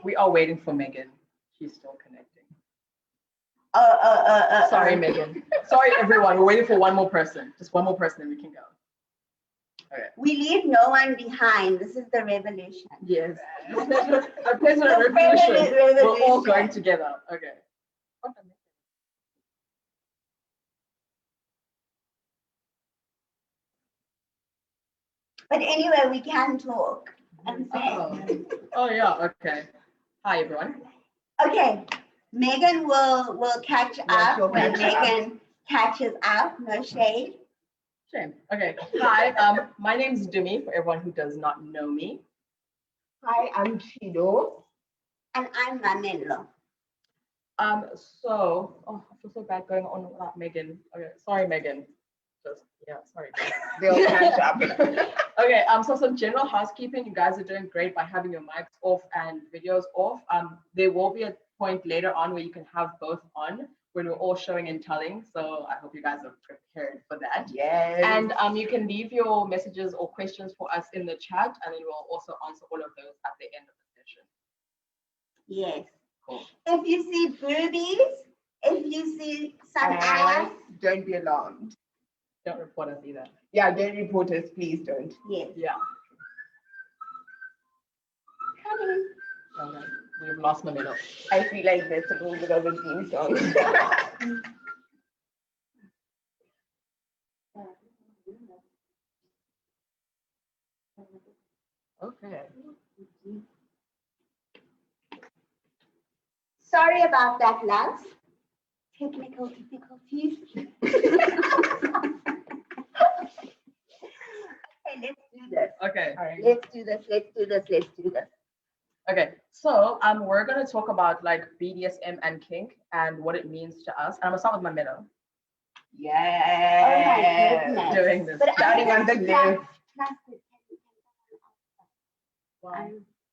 We are waiting for Megan. She's still connecting. Sorry, Megan. Sorry, everyone. We're waiting for one more person. Just one more person, and we can go. Okay. We leave no one behind. This is the revolution. Yes. A pleasure revolution. We're all going together. Okay. But anyway, we can talk. Oh yeah. Okay. Hi, everyone. Okay. Megan will catch up when Megan catches up. No shade. Shame. Okay. Hi. My name is Ndumi, for everyone who does not know me. Hi, I'm Chido. And I'm Mamello. So, I feel so bad going on without Megan. Okay, sorry, Megan. Sorry. They'll catch up. Okay, so some general housekeeping. You guys are doing great by having your mics off and videos off. There will be a point later on where you can have both on when we're all showing and telling. So I hope you guys are prepared for that. Yes. And you can leave your messages or questions for us in the chat, and then we'll also answer all of those at the end of the session. Yes. Cool. If you see boobies, if you see some ass, don't be alarmed. Don't report us either. Yeah, don't report us, please don't. Yes. Yeah. Okay. We've lost Mamello. I feel like that's a little bit of a theme song. Okay. Sorry about that, love. Technical difficulties. Okay, let's do this. Okay. All right. Let's do this. Okay. So we're gonna talk about like BDSM and kink and what it means to us. And I'm gonna start with Mamello. Yeah. Oh my goodness. Doing this. But Starting on the left. Wow.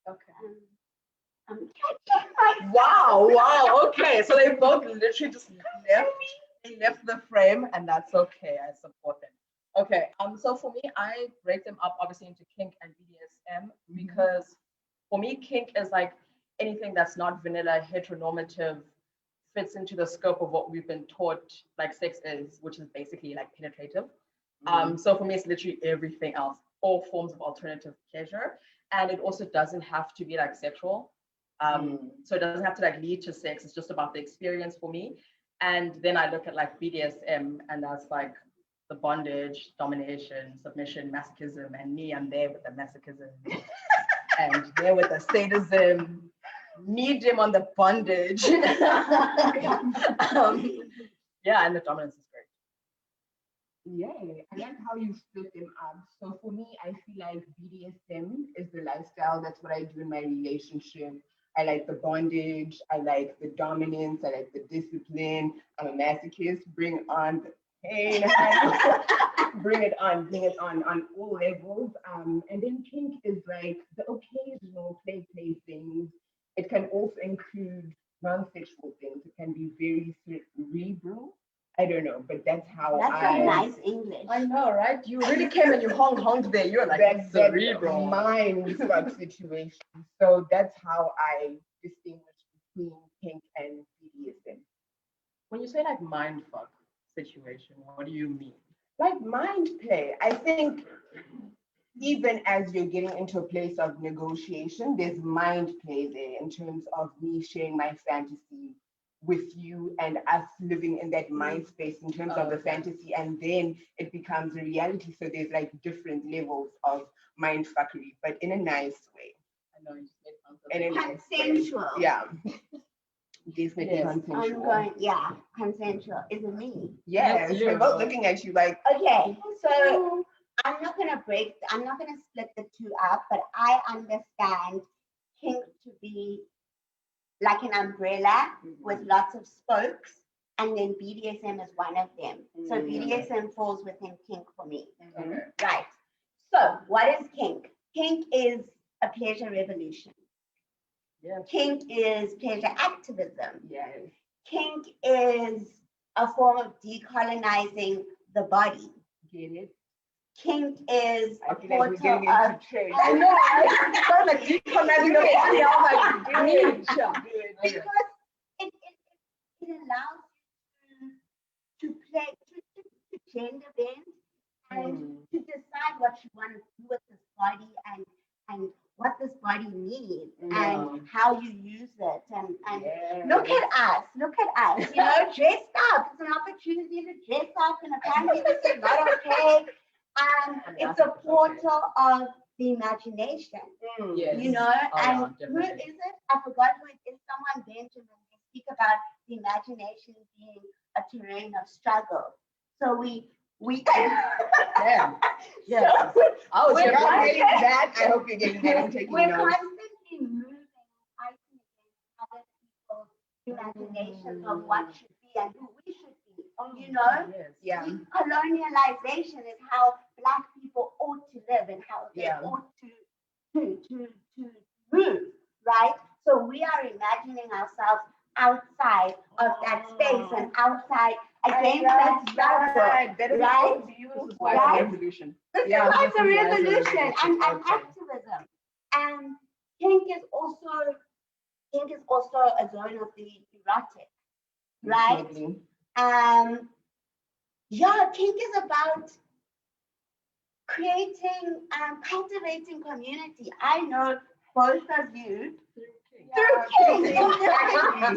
Okay. I'm catching my Wow. Okay. So they both literally just left the frame, and that's okay. I support them. Okay. So for me, I break them up obviously into kink and BDSM because for me, kink is like anything that's not vanilla, heteronormative, fits into the scope of what we've been taught like sex is, which is basically like penetrative. So for me, it's literally everything else, all forms of alternative pleasure. And it also doesn't have to be like sexual. So it doesn't have to like lead to sex. It's just about the experience for me. And then I look at like BDSM, and that's like the bondage, domination, submission, masochism, and me, I'm there with the masochism and there with the sadism, need him on the bondage. Yeah, and the dominance is great. Yeah, I like how you split them up. So for me, I feel like BDSM is the lifestyle. That's what I do in my relationship. I like the bondage. I like the dominance. I like the discipline. I'm a masochist. Bring on the pain. Bring it on all levels. And then kink is like the occasional play things. It can also include non-sexual things. It can be very cerebral. I don't know, but that's how That's some nice English. I know, right? You really came and you honged there. You're like that's cerebral. Mind fuck situation. So that's how I distinguish between kink and BDSM. When you say like mind fuck situation, what do you mean? Like mind play. I think even as you're getting into a place of negotiation, there's mind play there in terms of me sharing my fantasy with you and us living in that mind space in terms of the fantasy, and then it becomes a reality. So there's like different levels of mind fuckery, but in a nice way. I know you just made fun of it. Consensual. Yeah. Definitely Yes. consensual. Consensual. Is it me? Yes, Yes, we're both looking at you like, Okay, so I'm not gonna split the two up, but I understand kink to be like an umbrella with lots of spokes, and then BDSM is one of them. So BDSM falls within kink for me. Right. So what is kink? Kink is a pleasure revolution. Yes. Kink is pleasure activism. yes. Kink is a form of decolonizing the body. Get it? kink is I a feel like we're portal getting of into trade. I know, right? It's kind of like deconnecting the body. I was like, because it allows you to play to gender bend and to decide what you want to do with this body and what this body needs and how you use it and look at us, you know, dressed up. It's an opportunity to dress up in a family. This is not okay. It's a portal of the imagination, you know, and who is it? I forgot who it is. Someone mentioned when they speak about the imagination being a terrain of struggle. So we Damn. Yeah. So I was we're getting that. I hope you're getting that and taking we're notes. constantly moving, fighting against other people's imaginations of what should be and who we should be. You know, colonialization is how Black people ought to live and how they ought to move, right? So we are imagining ourselves outside of that space and outside against that struggle, That is right? so beautiful. Right? Revolution. This is like a revolution and activism. And kink is also a zone of the erotic, right? Totally. Kink is about creating cultivating community. I know both of you through kink.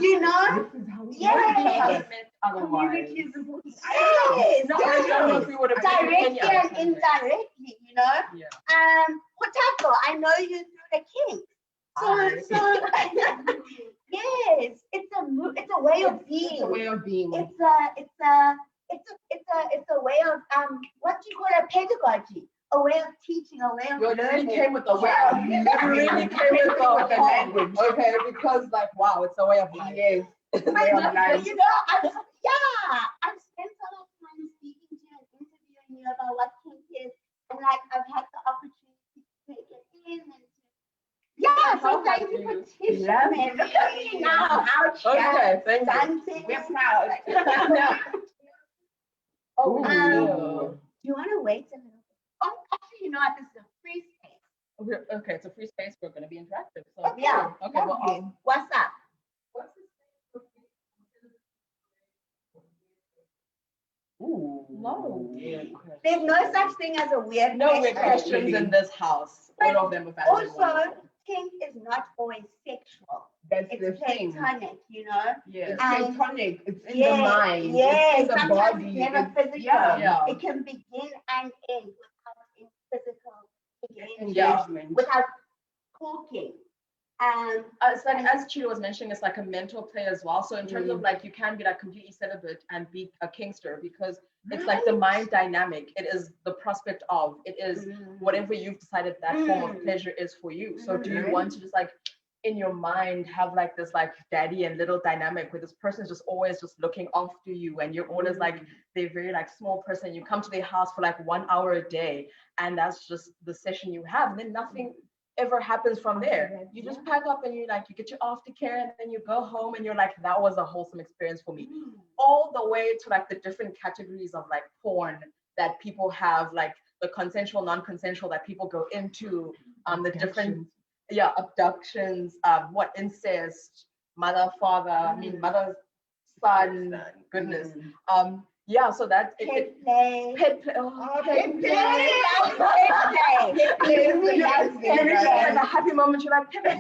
You know? Yes. Community is important. Yes. No, I don't know if we would have directly and indirectly, you know? Yeah. Hotako, I know you through the kink. So yes, it's a way of being. It's a way of being. It's a way of what do you call it? Pedagogy. A way of teaching, a way of learning. You came with the wow. You really came with the language. Okay, because like wow, it's a way of life. Yes. It's a way of life. You know, I've spent a lot of time speaking to you and interviewing you about what kink is, and like I've had the opportunity to take it in and so thank you for teaching me. Look at me now, how okay, thank dancing. We're proud. Do you want to wait a little bit? Oh, actually, you know what? This is a free space. Okay, it's a free space. We're going to be interactive. So Okay, okay. Well, what's up? No. There's no such thing as a weird weird questions in this house. But all of them are also, kink is not always sexual. That's It's the thing. platonic, you know? Yes. It's platonic. It's in the mind. Yes, it's in the sometimes body. it's never physical. Yeah. It can begin and end without physical engagement. without talking. It's like as Chido was mentioning, it's like a mental play as well. So in terms of like you can be like completely celibate and be a kinkster because it's like the mind dynamic. It is the prospect of it is whatever you've decided that form of pleasure is for you. So do you want to just like in your mind have like this like daddy and little dynamic where this person is just always just looking after you and you're always like they're very like small person. You come to their house for like 1 hour a day and that's just the session you have and then nothing ever happens from there. You just pack up and you get your aftercare and then you go home and you're like, that was a wholesome experience for me. All the way to like the different categories of like porn that people have, like the consensual, non-consensual that people go into, the different abductions, incest, mother, father, mother, son, goodness. So that's pet play. Pet play. Pet play. And a happy moment, you're like, pet play.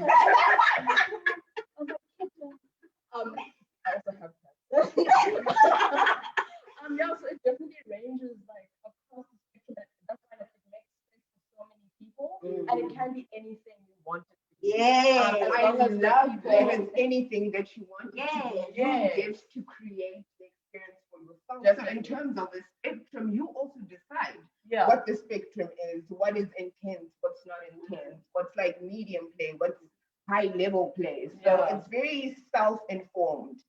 I also have pets. So it definitely ranges like across the spectrum. That's why it makes sense for so many people, and it can be anything you want it to be. I love that it's anything that you want. Yes. You get to create the experience for yourself. So in terms of the spectrum, you also decide what the spectrum is, what is intense, what's not intense, what's like medium play, what's high level play. So it's very self-informed.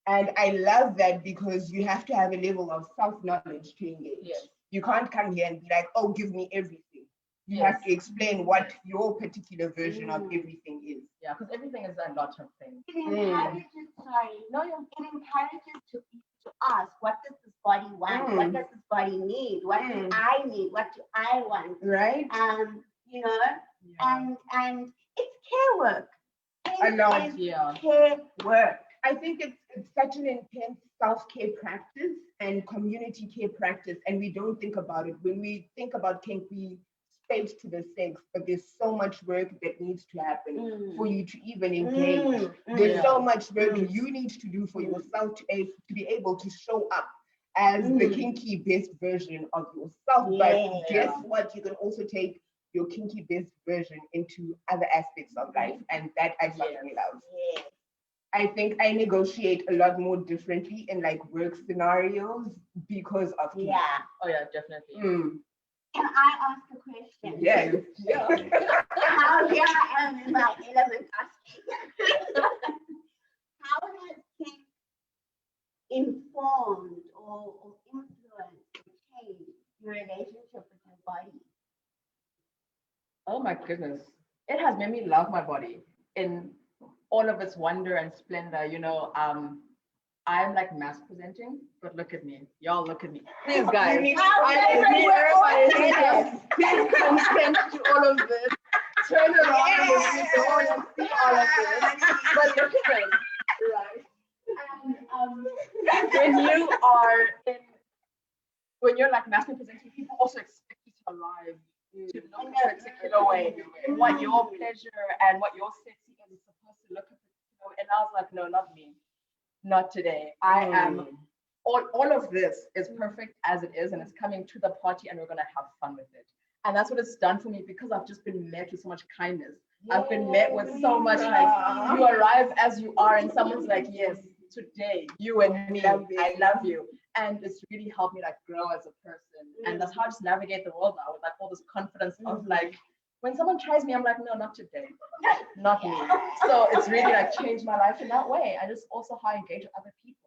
And I love that because you have to have a level of self-knowledge to engage. Yes. You can't come here and be like, oh, give me everything. You have to explain what your particular version of everything is. Yeah, because everything is a lot of things. It encourages, it encourages to ask, what does this body want? What does this body need? What do I need? What do I want? Right. You know, and it's care work. A lot, It's care work. I think it's such an intense self-care practice and community care practice, and we don't think about it. When we think about kink, we straight to the sex, but there's so much work that needs to happen for you to even engage. There's so much work you need to do for yourself to be able to show up as the kinky best version of yourself. But guess what? You can also take your kinky best version into other aspects of life, and that I fucking love. I think I negotiate a lot more differently in like work scenarios because of kink. Oh yeah, definitely. Can I ask a question? Yes. How here I am in my element asking. How has kink informed or influenced or changed your relationship with your body? Oh my goodness. It has made me love my body in all of its wonder and splendor. You know, I'm like mass presenting, but look at me. Y'all look at me. These guys. Please consent to all of this. Turn around and see all of this. But look at them. Right. When you're like mass presenting, people also expect you to arrive to look a particular way. What your pleasure and what your sexy is supposed to look a particular way. And I was like, no, not me. Not today. I am all of this is perfect as it is, and it's coming to the party, and we're gonna have fun with it. And that's what it's done for me, because I've just been met with so much kindness. I've been met with so much like, you arrive as you are, and someone's like, yes, today, you and me, I love you. And it's really helped me like grow as a person. And that's how I just navigate the world now, with like all this confidence of like, when someone tries me, I'm like, no, not today, not me. So it's really like changed my life in that way. And just also how I engage with other people.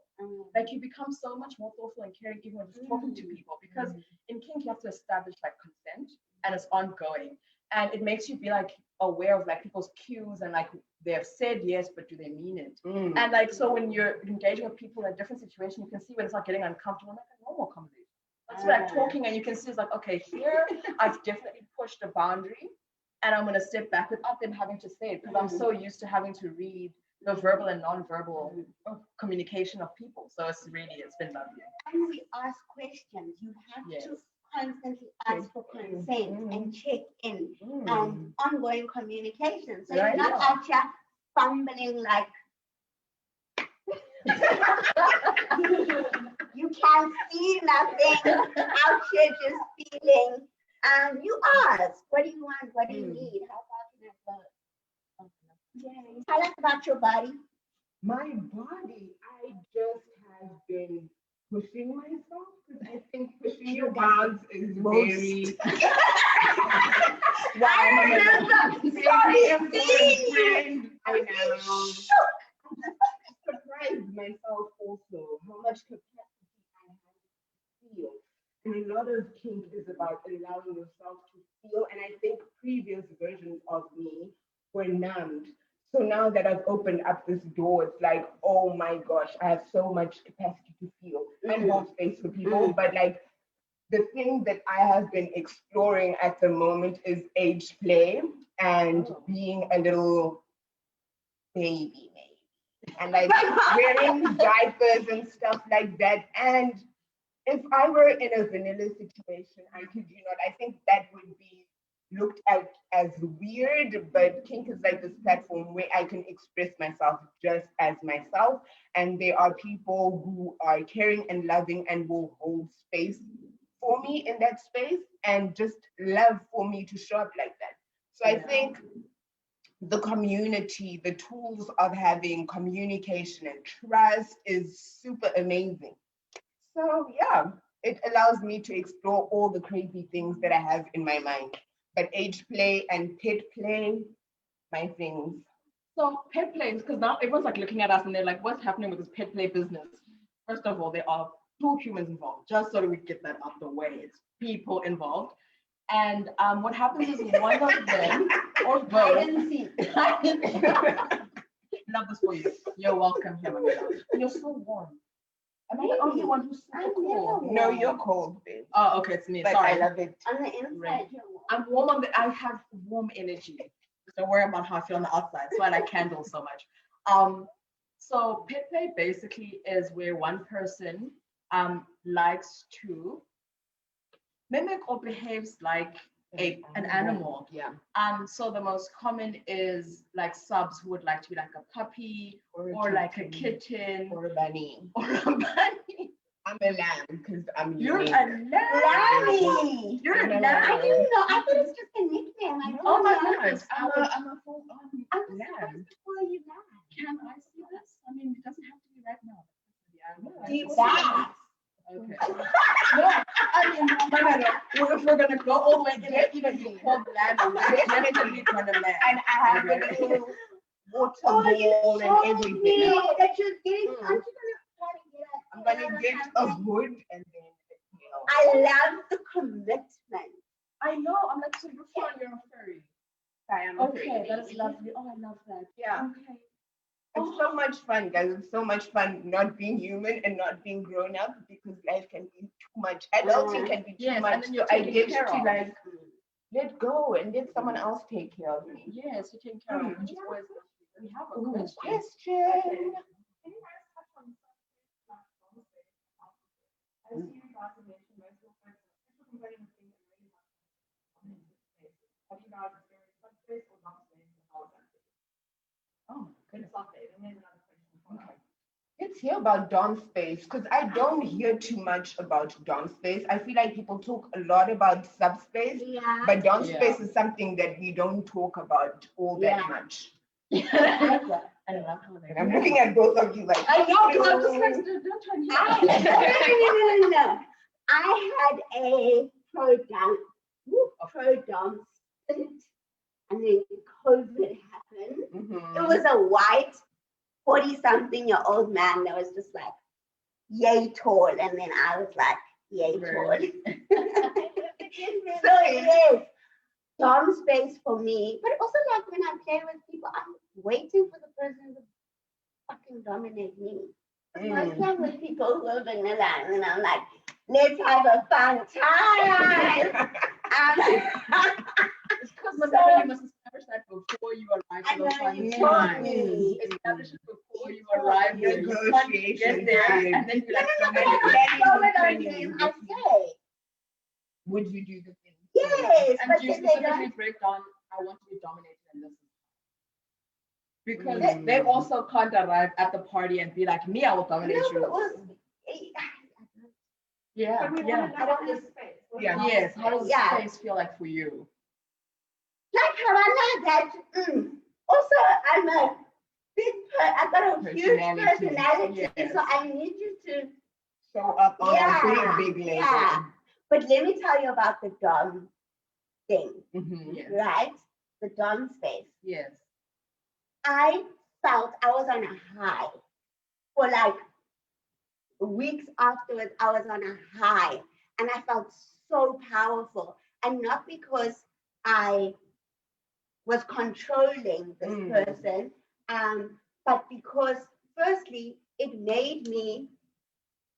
Like you become so much more thoughtful and caring even when just talking to people, because in kink you have to establish like consent, and it's ongoing. And it makes you be like aware of like people's cues, and like they have said yes, but do they mean it? And like, so when you're engaging with people in a different situation, you can see when it's not getting uncomfortable, like a normal conversation. It's like talking, and you can see it's like, okay, here I've definitely pushed a boundary, and I'm going to step back without them having to say it, because I'm so used to having to read the verbal and non-verbal communication of people. So it's been lovely. When we ask questions, you have to constantly ask for consent and check in and ongoing communication. So you're not out here fumbling like you can't see nothing, out here just feeling. You ask, what do you want? What do you need? How far can I go? Tell us about your body. My body, I just have been pushing myself, because I think pushing your bounds is very very important. I know. I surprised myself also how much capacity I have to feel. And a lot of kink is about allowing yourself to feel. And I think previous versions of me were numbed. So now that I've opened up this door, it's like, oh my gosh, I have so much capacity to feel and hold space for people. But like the thing that I have been exploring at the moment is age play and being a little baby, maybe. And like wearing diapers and stuff like that. And if I were in a vanilla situation, I kid you not, I think that would be looked at as weird, but kink is like this platform where I can express myself just as myself, and there are people who are caring and loving and will hold space for me in that space, and just love for me to show up like that. So I think the community, the tools of having communication and trust is super amazing. So yeah, it allows me to explore all the crazy things that I have in my mind. But age play and pet play, my things. So pet plays, because now everyone's like looking at us and they're like, what's happening with this pet play business? First of all, there are 2 humans involved, just so that we get that out the way. It's people involved. And what happens is one of them, or both. I didn't see. Love this for you. You're welcome here, Mamello. You're so warm. Am I the only one who's super I'm cold? never No, warm. you're cold, bitch. Oh, okay, it's me. But Sorry. I love it. On the inside, Right. you're warm. I'm warm on the. I have warm energy. Don't worry about how I feel on the outside. That's why I like candles so much. So Pepe basically is where one person likes to mimic or behaves like an animal. Yeah. So the most common is like subs who would like to be like a puppy or like a kitten or a bunny. or a bunny. I'm a lamb because I'm You're unique. a lamb. Lammy. You're a I'm a lamb. I didn't know. I thought it was just a nickname. I Oh my don't know. goodness. I'm a full I was lamb. supposed to call you Lamb. Can I see this? I mean, it doesn't have to be right now. Deep back. Okay. No, I mean, no. If we're gonna go all the way in it, even be called land, I'm definitely gonna land. And I have a little water ball and everything. Me that you're getting. Mm. Aren't you gonna try to get it? I'm gonna get a hood and then a tail. I love the commitment. I know. I'm like, so you're fun, you're a furry. I am a Okay, furry. that is lovely. Oh, I love that. Yeah. Okay. It's so much fun, guys. It's so much fun not being human and not being grown up because life can be too much. Adulting can be too Yes, much. and then you're So I taken get care to of. like let go and let someone else take care of me. Yes, you're taking care of, which is always lovely. We have a Ooh, question. question. Can you guys touch on something I see you guys have mentioned most of the sexual component of things that really have you guys experienced subspace or not space and how is that? Oh, Good stuff there. Then there's another question. Okay. Let's hear about dom space because I don't hear too much about dom space. I feel like people talk a lot about subspace, Yeah. but dom Yeah. space is something that we don't talk about all that Yeah. much. I love how they And I'm looking at both of you like, I know, because I'm just like, don't try and No. I had a pro dance stint, and then COVID happened. mhm. It was a white 40-something-year-old man that was just like yay tall, and then I was like yay tall. So yes, dom space for me, but also like when I play with people, I'm waiting for the person to fucking dominate me. Most time with people who are vanilla, and I'm like, let's have a fun time. It's because Mamello, you must establish that before you arrive I to the know fun you time. told me. Establish it before you arrive there. You can't Negotiation get there time. and then be like, No, dominate. I say Would you do the thing? yes, And but do you then they specifically don't. break down, I want to be dominated and this is because Mm. they also can't arrive at the party and be like, me, I will No, dominate but it you. was. Yeah, But we yeah. want to know what is space. What Yeah. is Yes, how does Yeah. space feel like for you? Like Havana, that. Also, I'm a big. I got a huge Personality. personality, Yes. so I need you to. Show up on Yeah, a big level. yeah. But let me tell you about the dom thing, Mhm. Yes. right? The dom space. Yes. I felt I was on a high for like weeks afterwards. I was on a high, and I felt so powerful, and not because I was controlling this person, but because firstly it made me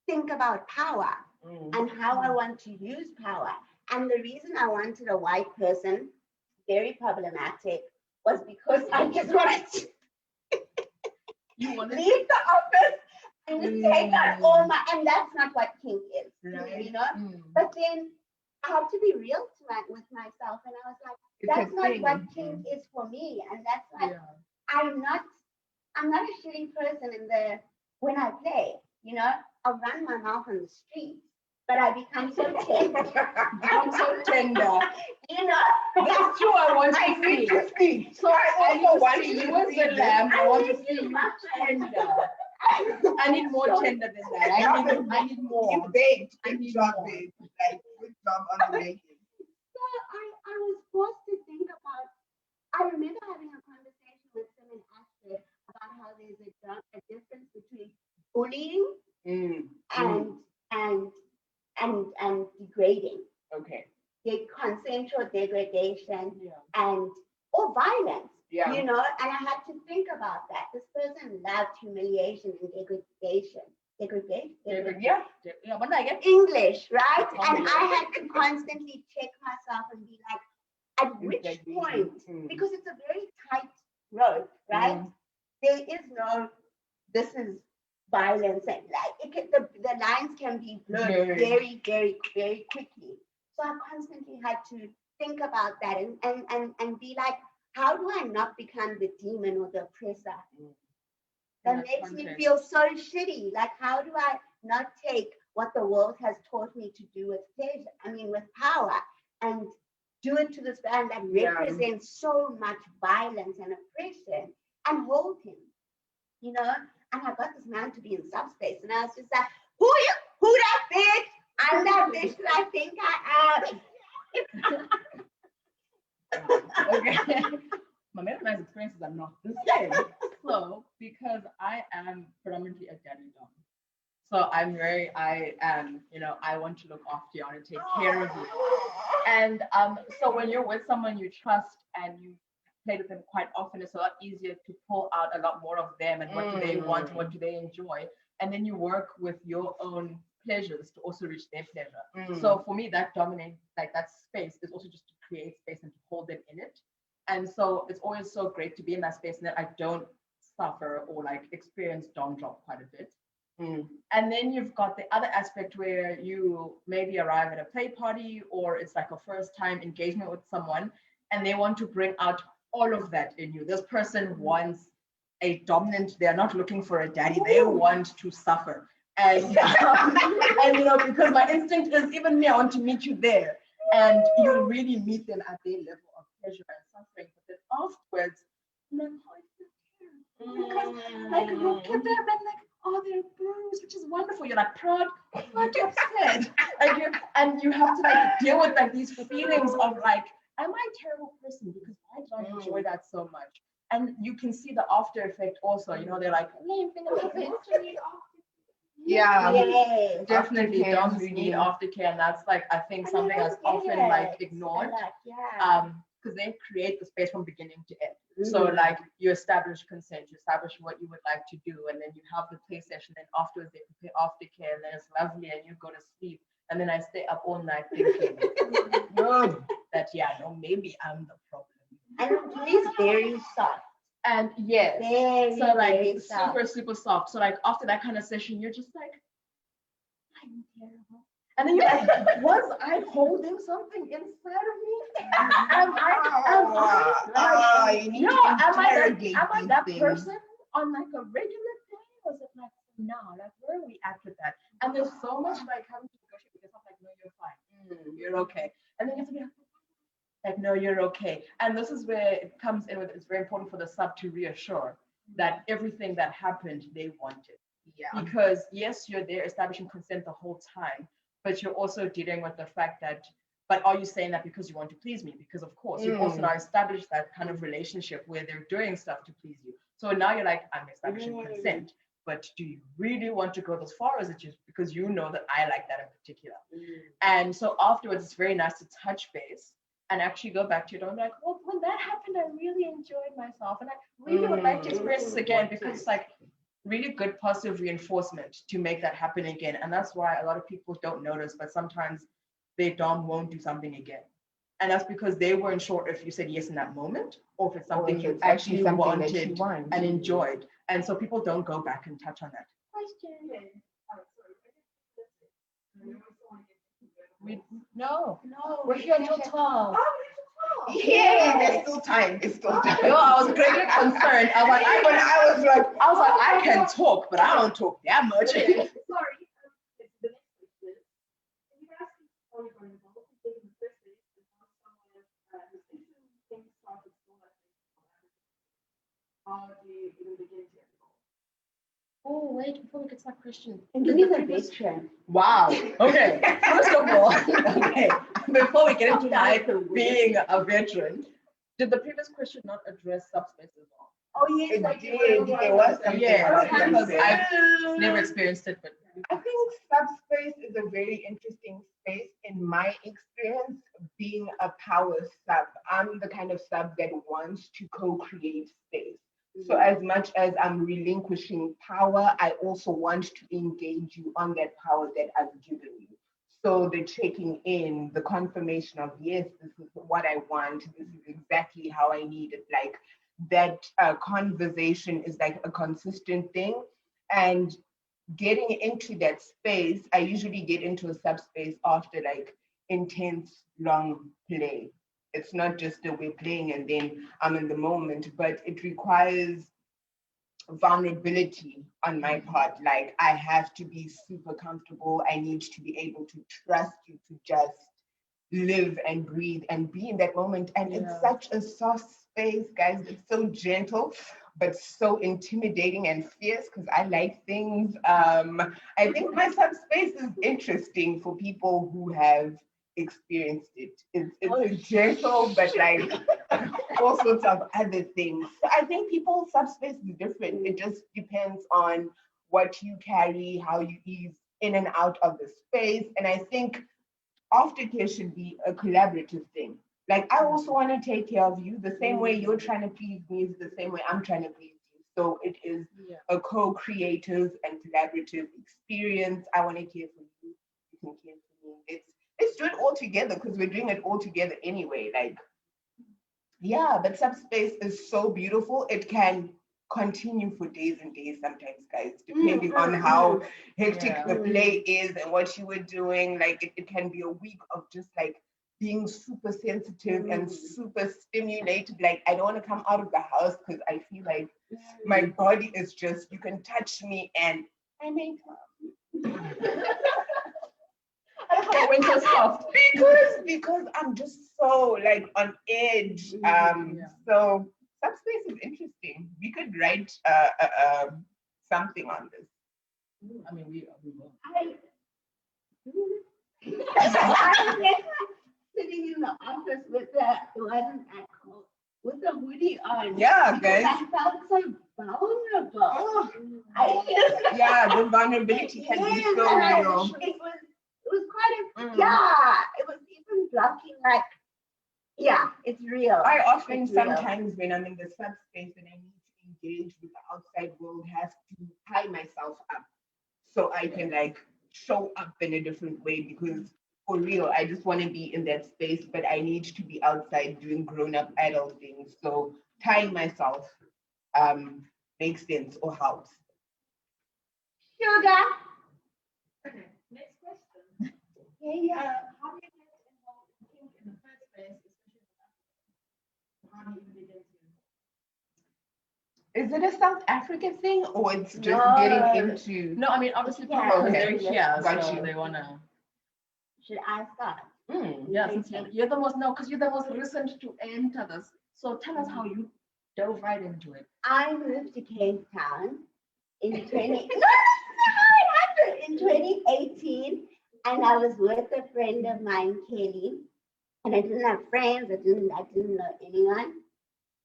think about power and how I want to use power. And the reason I wanted a white person, very problematic, was because I just wanted to You want to leave the office and just take out all my, and that's not what kink is, Right. you know? But then I had to be real with myself, and I was like, that's not what kink is for me, and that's not, Yeah. I'm not a shitty person when I play, you know? I'll run my mouth on the street, but I become so tender. I'm so tender. You know? That's true. I want I to need see. to speak. So I also need want to see you you to as see the this. lamb. I want to need see you you much tender. I need more tender than that. I need more. You baked. I Good need job, more. babe. Like, good job on the making. So I was forced to think about, I remember having a conversation with Tim and Ashley about how there's a difference between bullying and degrading. Okay. Consensual degradation Yeah. or violence. Yeah. You know, and I had to think about that. This person loved humiliation and degradation. segregate. Yeah. What did I get? English, right? Oh, And yeah. I had to constantly check myself and be like, at which point, because it's a very tight road, right? There is no, this is violence, and like the lines can be blurred very, very, very quickly. So I constantly had to think about that and be like, how do I not become the demon or the oppressor? That makes me feel so shitty. Like, how do I not take what the world has taught me to do with pleasure, with power, and do it to this man that represents so much violence and oppression and hold him, And I got this man to be in subspace, and I was just like, who that bitch? I'm that bitch that I think I am. Okay. Mamello and I's experiences are not the same. So, because I am predominantly a daddy dom. So I want to look after you, I want to take care of you. And so when you're with someone you trust and you play with them quite often, it's a lot easier to pull out a lot more of them and what do they want, what do they enjoy. And then you work with your own pleasures to also reach their pleasure. So for me, that dominates, like that space is also just to create space and to hold them in it. And so it's always so great to be in that space and that I don't suffer or like experience dom drop quite a bit. And then you've got the other aspect where you maybe arrive at a play party or it's like a first time engagement with someone and they want to bring out all of that in you. This person wants a dominant, they're not looking for a daddy, they want to suffer. And, because my instinct is even me, I want to meet you there. And you really meet them at their level of pleasure and suffering. But then afterwards, I'm like, oh, it's because like you look at them and like, oh, they're bruised, which is wonderful. You're like proud, but upset. And you have to like deal with like these feelings of like, am I a terrible person? Because why did I enjoy that so much? And you can see the after effect also. They're like, yeah, definitely. Doms need aftercare, and that's like I think something that's often like ignored. Because they create the space from beginning to end. So like you establish consent, you establish what you would like to do, and then you have the play session, and afterwards they prepare aftercare, and then it's lovely, and you go to sleep, and then I stay up all night thinking that maybe I'm the problem. And he's very soft. And yes, very, so like very super soft. So like after that kind of session, you're just like, I'm terrible. And then you're like, was I holding something inside of me? Am I that person on like a regular day? Or is it like, no, like where are we at with that? And there's so much like having to negotiate with yourself, like, no, you're fine. You're okay. And then you have to be like, no, you're okay. And this is where it comes in with, it's very important for the sub to reassure that everything that happened, they wanted. Yeah. Because yes, you're there establishing consent the whole time, but you're also dealing with the fact that, but are you saying that because you want to please me? Because of course, you've also now established that kind of relationship where they're doing stuff to please you. So now you're like, I'm establishing consent, but do you really want to go this far? Or is it just because you know that I like that in particular? And so afterwards, it's very nice to touch base and actually go back to it. I'm like, well, when that happened, I really enjoyed myself. And I really would like to experience this again because it's like really good positive reinforcement to make that happen again. And that's why a lot of people don't notice, but sometimes their dom won't do something again. And that's because they weren't sure if you said yes in that moment or if it's something you actually wanted and enjoyed. And so people don't go back and touch on that. Question. No, we're here until 12. Yeah, there's still time. It's still time. No, I was greatly concerned. I was like, I can talk, but I don't talk that much. Sorry. The next question. Can you ask me how you're going to involve in the first place and how someone things started school at how do you even begin to get involved? Oh, wait, before we get to that question. Ndumi's a veteran. Wow. Okay. First of all, before we get into my being a veteran, did the previous question not address subspace as well? Oh, yes, it did. There was something. Because I've never experienced it, but I think subspace is a very interesting space in my experience. Being a power sub, I'm the kind of sub that wants to co-create space. So as much as I'm relinquishing power, I also want to engage you on that power that I've given you. So the checking in, the confirmation of, yes, this is what I want, this is exactly how I need it. Like that conversation is like a consistent thing. And getting into that space, I usually get into a subspace after like intense long play. It's not just that we're playing and then I'm in the moment, but it requires vulnerability on my part. Like I have to be super comfortable. I need to be able to trust you to just live and breathe and be in that moment. And it's such a soft space, guys. It's so gentle, but so intimidating and fierce because I like things. I think my subspace is interesting for people who have experienced it. It's gentle, but like all sorts of other things. So I think people's subspace is different. It just depends on what you carry, how you ease in and out of the space. And I think aftercare should be a collaborative thing. Like I also want to take care of you. The same way you're trying to please me is the same way I'm trying to please you. So it is a co-creative and collaborative experience. I want to care for you. You can care for me. Let's do it all together because we're doing it all together anyway. Like, yeah, but subspace is so beautiful. It can continue for days and days sometimes, guys, depending on how hectic the play is and what you were doing. Like it can be a week of just like being super sensitive and super stimulated. Like I don't want to come out of the house because I feel like my body is just, you can touch me and I may come. Winter soft. Because I'm just so like on edge. So subspace is interesting. We could write something on this. I mean, we will. I was sitting in the office with with the hoodie on. Yeah, guys. I felt so vulnerable. Oh, yeah, the vulnerability can be so real. It was quite it was even blocking like, it's real. I often sometimes when I'm in the subspace and I need to engage with the outside world, have to tie myself up so I can like show up in a different way because for real, I just want to be in that space, but I need to be outside doing grown-up adult things. So tying myself makes sense or helps. Sugar. Okay, next question. Yeah. How do you get involved in kink in the first place, especially in Africa? How do you begin to? Is it a South African thing or it's just getting into? No, I mean, obviously, people, okay. they're here, Got so you. they want to. Should I start? Yeah, since you're the most, no, because you're the most recent to enter this. So tell us how you dove right into it. I moved to Cape Town in 2018, and I was with a friend of mine, Kelly, and I didn't have friends. I didn't know anyone.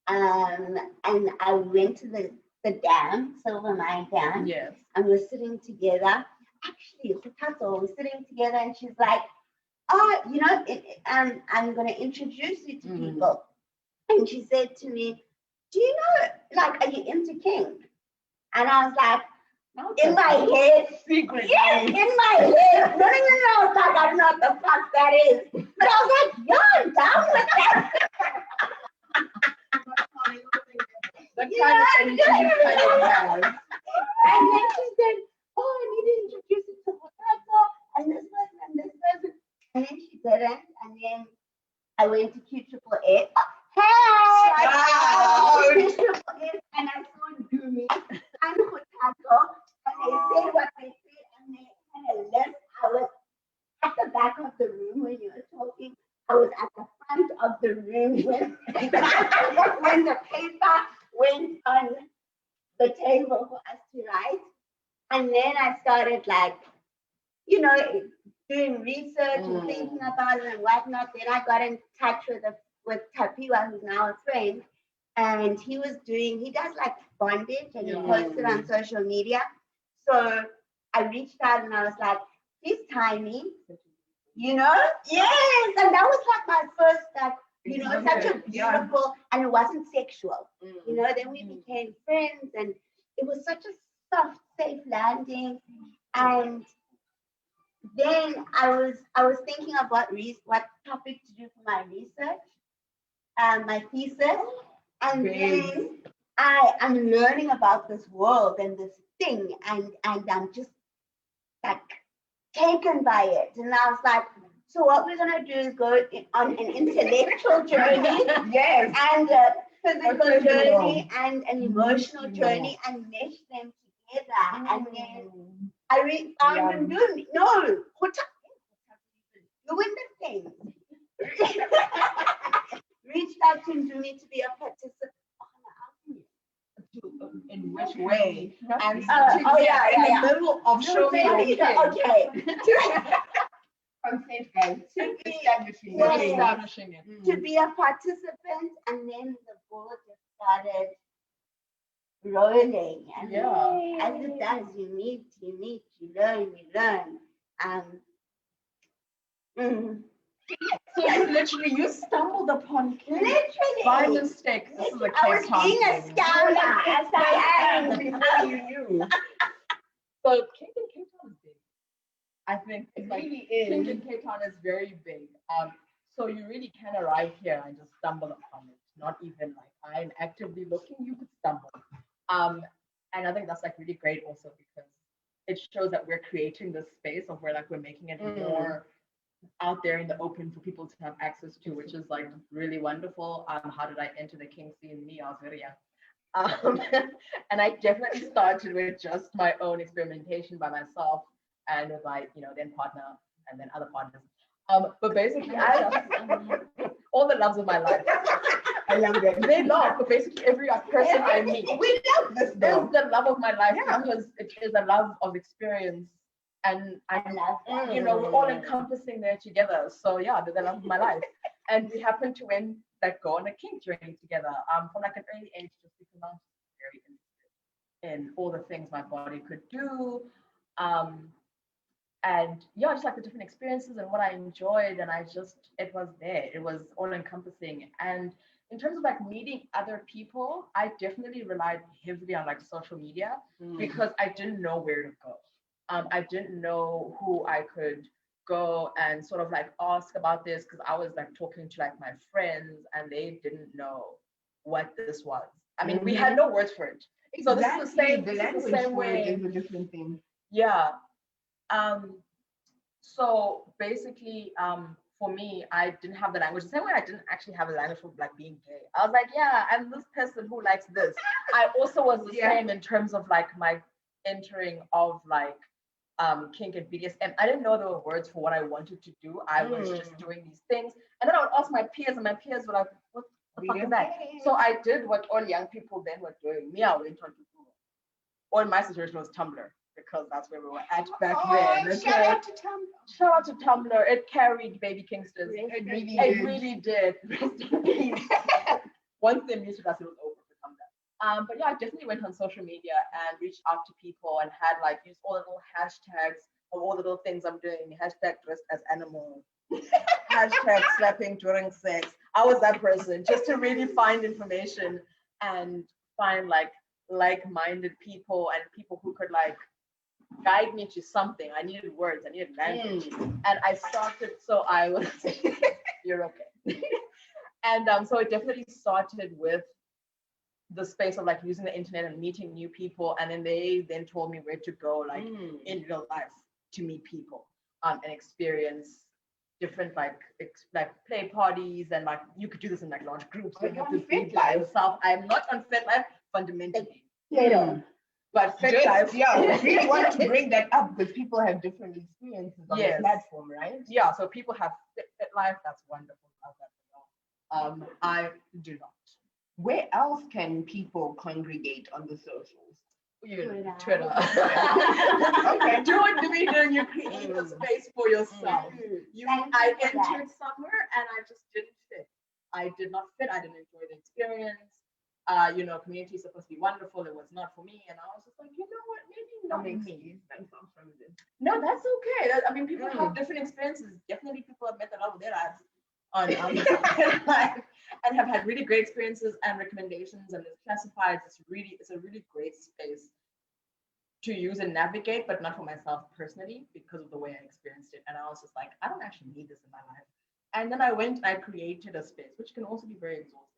And I went to the dam, Silver Mine Dam. Yes. And we're sitting together. Actually, we're sitting together, and she's like, "Oh, you know, I'm going to introduce you to people." And she said to me, "Do you know, like, are you into kink?" And I was like, in my head, secret. Yes, in my head. No, I was like, I don't know what the fuck that is. But I was like, yeah, I'm down with that. The kind of energy you kind of have. And then she said, "Oh, I need to introduce you to Muparutsa and this person and this person." And then she didn't. And then I went to Q888. Hey! I went to Q888 and I saw Ndumi and Muparutsa. And they said what they said and they had a list. I was at the back of the room when you were talking. I was at the front of the room when the paper went on the table for us to write. And then I started like, you know, doing research and thinking about it and whatnot. Then I got in touch with Tapiwa, who's now a friend. And he does like bondage and he posts it on social media. So I reached out and I was like, "Please tie me." You know? Yes. And that was like my first like You know, such a beautiful, and it wasn't sexual. You know, then we became friends, and it was such a soft, safe landing. And then I was thinking of what topic to do for my research, my thesis, and then I am learning about this world and this thing, and I'm just like taken by it. And I was like, so what we're gonna do is go on an intellectual journey, Yes, and a physical journey, and an emotional journey, and mesh them together. And then I found Ndumi. No, you win the thing. Reached out to Ndumi to be a participant. In which way? And in yeah. the middle of showing Okay. establishing it. To be a participant, and then the ball just started rolling. And as it does, you meet, you learn. So you stumbled upon Kink Literally. by mistake. This is a I was Cape Town being a thing. scouter, as I am. Before you knew. So Kink in Cape Town is big. I think It it's like really Kink is. in Cape Town is very big. So you really can arrive here and just stumble upon it. Not even like I'm actively looking, you could stumble. And I think that's like really great also because it shows that we're creating this space of where like we're making it more out there in the open for people to have access to, which is like really wonderful. How did I enter the Kink scene? Me, I was very young. And I definitely started with just my own experimentation by myself and with my, then partner and then other partners. But basically, all the loves of my life. I love that. They love, but basically every person I meet We love this is though. the love of my life because it is a love of experience. And I love that. we're all encompassing there together. So yeah, they're the love of my life. And we happen to go on a Kink journey together. From like an early age, just because I was very interested in all the things my body could do. And yeah, just like the different experiences and what I enjoyed. And it was there. It was all encompassing. And in terms of like meeting other people, I definitely relied heavily on like social media because I didn't know where to go. I didn't know who I could go and sort of like ask about this because I was like talking to like my friends and they didn't know what this was. I mean, we had no words for it. So this is the same. The This is language the same for it way. is a different thing. Yeah. So basically, for me, I didn't have the language. The same way I didn't actually have a language for like being gay. I was like, yeah, I'm this person who likes this. I also was the same in terms of like my entering of like Kink and BDSM. I didn't know there were words for what I wanted to do. I was just doing these things. And then I would ask my peers, and my peers were like, what the fuck is that? So I did what all young people then were doing. Me, I went on to Google. Or in my situation was Tumblr, because that's where we were at back then. Shout out to Tumblr. Shout out to Tumblr. It carried baby Kingsters. It really did. Rest in peace. Once they muted us, it was over for Tumblr. But yeah, I definitely went on social media and reached out to people and had like used all the little hashtags of all the little things I'm doing. Hashtag dressed as animal. Hashtag slapping during sex. I was that person just to really find information and find like-minded people and people who could like guide me to something. I needed words, I needed language. And I started, so I was, you're okay. And so it definitely started with the space of like using the internet and meeting new people. And then they then told me where to go, like in real life to meet people and experience different like play parties. And like you could do this in like large groups. Are you on FitLife? Yourself. I'm not on FitLife fundamentally. But FitLife, we want to bring that up because people have different experiences on the platform, right? Yeah, so people have FitLife. That's wonderful. I do not. Where else can people congregate on the socials? Twitter. Okay. Do what we do. You create a space for yourself. I entered somewhere and I just didn't fit. I did not fit. I didn't enjoy the experience. Community is supposed to be wonderful. It was not for me. And I was just like, you know what? Maybe not me. No, that's okay. I mean, people have different experiences. Definitely people have met a lot of their lives. on live and have had really great experiences and recommendations, and it's classified. It's a really great space to use and navigate, but not for myself personally because of the way I experienced it. And I was just like, I don't actually need this in my life. And then I went and I created a space, which can also be very exhausting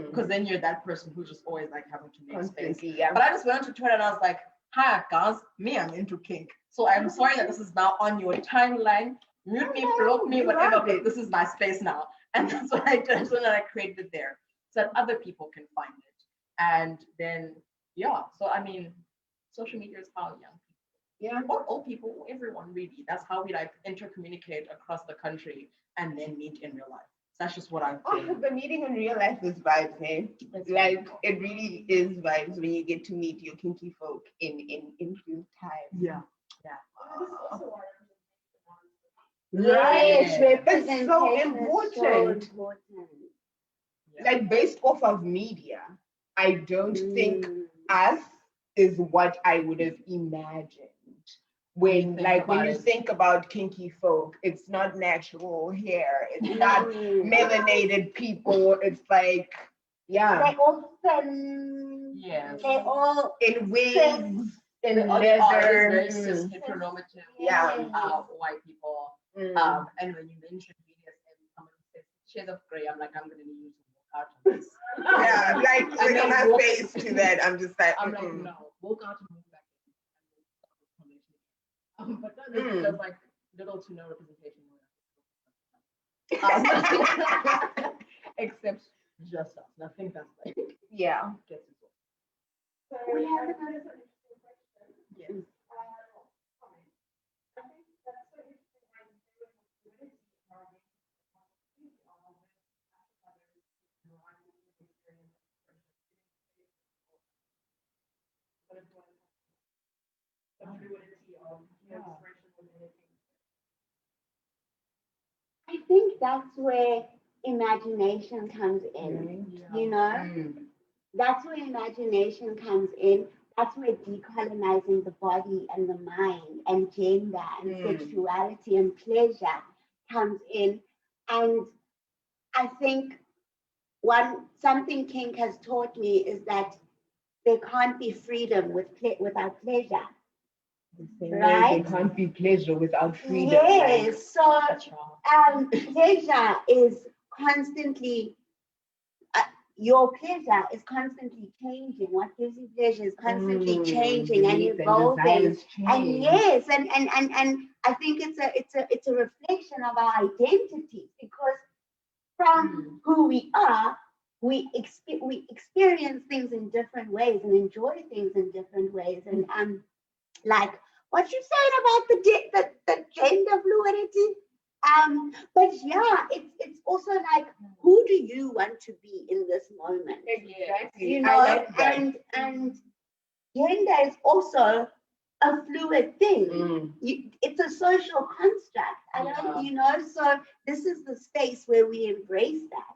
because then you're that person who's just always like having to make space. Yeah. But I just went to Twitter and I was like, hi guys, I'm into kink. So I'm sorry that this is now on your timeline. Mute me, block me, whatever, but this is my space now. And that's what I did. So then I created it there so that other people can find it. And then, yeah, so I mean, social media is how young people, or old people, everyone really. That's how we like intercommunicate across the country and then meet in real life. So that's just what I've done. The meeting in real life is vibes, eh? Like it really is vibes when you get to meet your kinky folk in real time. Yeah. Yes, It's so representation is so important. Yeah. Like based off of media, I don't think us is what I would have imagined. When you think about kinky folk, it's not natural hair, it's not melanated people, it's like, They all thin. Yes. They all in wigs, in It's leather. very cis heteronormative white people. And when you mention BDSM, someone says shades of gray, I'm like, I'm gonna need you to walk out of this. Yeah, like And then my walk- face to that, I'm just like, I'm like, no, walk out and move back in. But there's like little to no representation. Except just us. I think that's like gets it. So We have that another- is an interesting question. Yes. I think that's so interesting when there was a fluidity in our relationship with others and our experience. What is going on? The fluidity of expression within a kink. I think that's where imagination comes in. You know, that's where imagination comes in. That's where decolonizing the body and the mind and gender and sexuality and pleasure comes in. And I think something kink has taught me is that there can't be freedom without pleasure. Right? There can't be pleasure without freedom. Yes. So pleasure is constantly, your pleasure is constantly changing. What gives you pleasure is constantly changing and evolving. And yes, and I think it's a reflection of our identity, because from who we are, we experience things in different ways and enjoy things in different ways. And like what you saying about the gender fluidity. But yeah, it's also like, who do you want to be in this moment? Exactly. You know, I like that. and gender is also a fluid thing. It's a social construct. You know, so this is the space where we embrace that.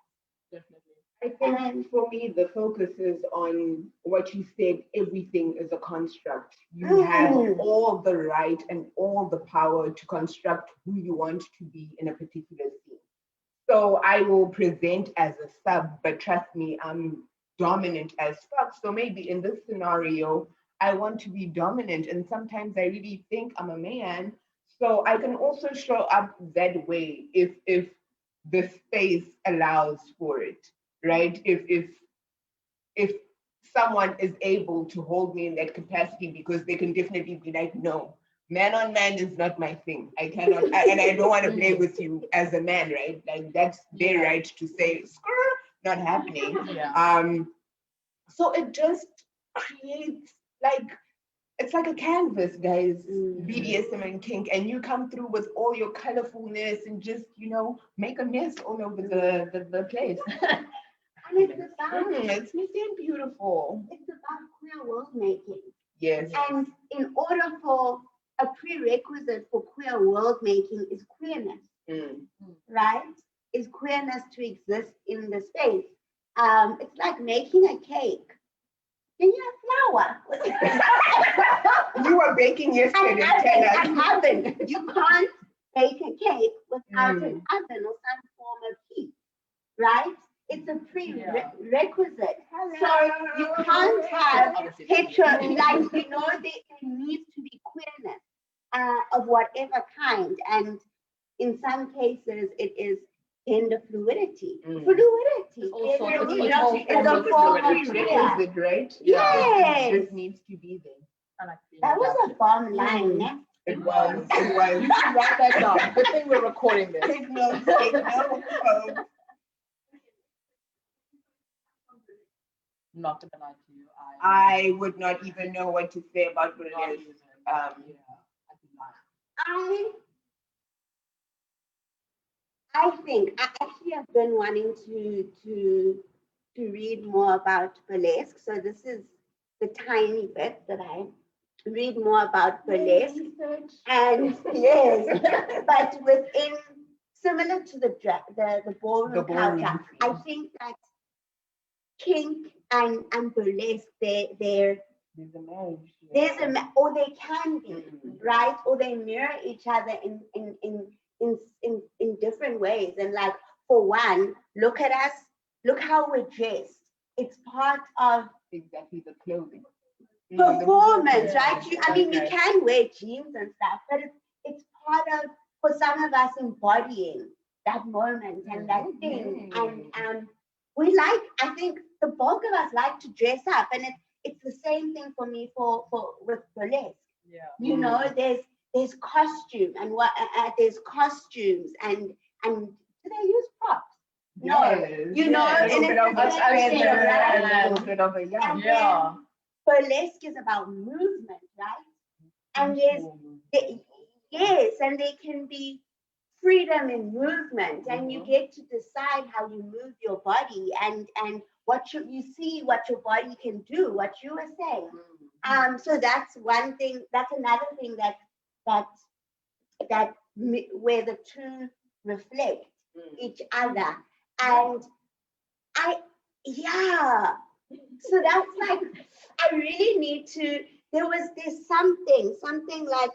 Definitely. I think for me, the focus is on what you said, everything is a construct. You have all the right and all the power to construct who you want to be in a particular scene. So I will present as a sub, but trust me, I'm dominant as fuck. So maybe in this scenario, I want to be dominant. And sometimes I really think I'm a man. So I can also show up that way if the space allows for it. Right? If someone is able to hold me in that capacity, because they can definitely be like, no, man on man is not my thing. I cannot, and I don't want to play with you as a man, right? Like that's their right to say, not happening. So it just creates it's like a canvas, guys, BDSM and kink, and you come through with all your colorfulness and just, make a mess all over the place. And it's messy and beautiful. It's about queer world making. Yes. And in order for a prerequisite for queer world making is queerness, right? Is queerness to exist in the space. It's like making a cake. Then you have flour. You were baking yesterday. An oven. You can't bake a cake without an oven or some form of heat. right? It's a prerequisite. So you can't have hetero, like, you know, there needs to be queerness of whatever kind. And in some cases, it is gender fluidity. Fluidity. Also, It's it's a also form of fluidity. queer. It, right? Yes. It just needs to be there. And I feel That was a bomb line. Ne? It was. You should write that down. Good thing we're recording this. Take notes, take notes. Not gonna lie to you, I would not even know what to say about burlesque. I think I actually have been wanting to read more about burlesque. So this is the tiny bit that I read more about burlesque. And yes, but within similar to the ballroom culture, I think that kink and burlesque, there's a marriage, or they can be, right? Or they mirror each other in different ways. And like, for one, look at us, look how we're dressed. It's part of exactly the clothing. Performance, right? I mean, you can wear jeans and stuff, but it's part of, for some of us, embodying that moment and that thing. And we like, I think the bulk of us like to dress up, and it's the same thing for me with burlesque. Yeah. You know, there's costume and there's costumes and do they use props? No, you know, a little bit of a little bit of a yeah. Burlesque is about movement, right? And yes, and there can be freedom in movement, and you get to decide how you move your body and what you see, what your body can do, what you were saying. So that's one thing. That's another thing that where the two reflect each other, and so that's like, I really need to, there's something like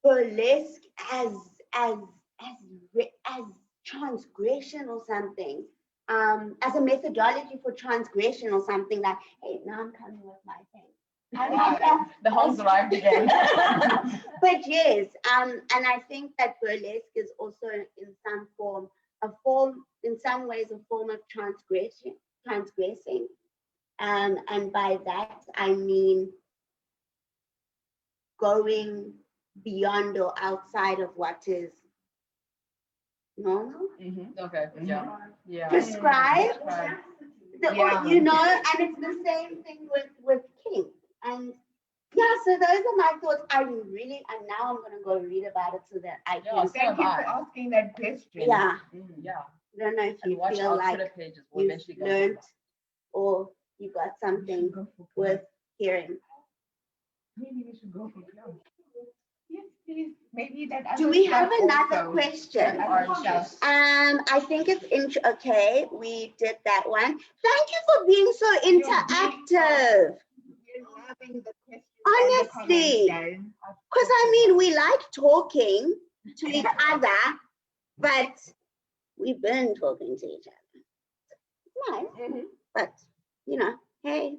burlesque as transgression or something, as a methodology for transgression or something, like, hey, now I'm coming with my thing. The house arrived again. But yes, and I think that burlesque is also in some form, in some ways, a form of transgressing. And by that, I mean going beyond or outside of what is normal. Okay. Yeah. Prescribed. You know, and it's the same thing with kink. And yeah, so those are my thoughts. And now I'm gonna go read about it so that I can. Thank you for asking that question. Yeah. Yeah. I don't know if you watch feel our like Twitter pages. you've learned or you got something worth hearing. Maybe we should go for club. Yes, please. Maybe that. Do we have another question? I think it's okay. We did that one. Thank you for being so interactive. Honestly, because I mean, we like talking to each other, but we've been talking to each other. Nice, but you know, hey.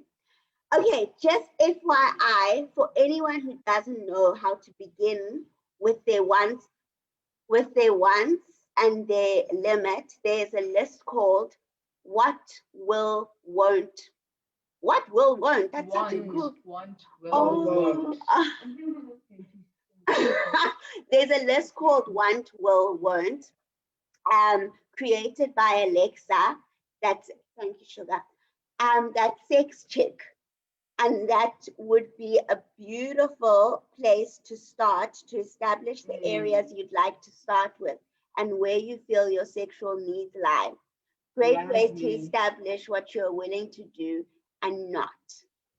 Okay, just FYI, for anyone who doesn't know how to begin with their wants and their limit, there's a list called What Will Won't. What will won't? That's such a cool. Want, will, won't. There's a list called Want, Will, Won't, created by Alexa. Thank you, Sugar. That sex chick. And that would be a beautiful place to start to establish the areas you'd like to start with and where you feel your sexual needs lie. Great way to establish what you're willing to do and not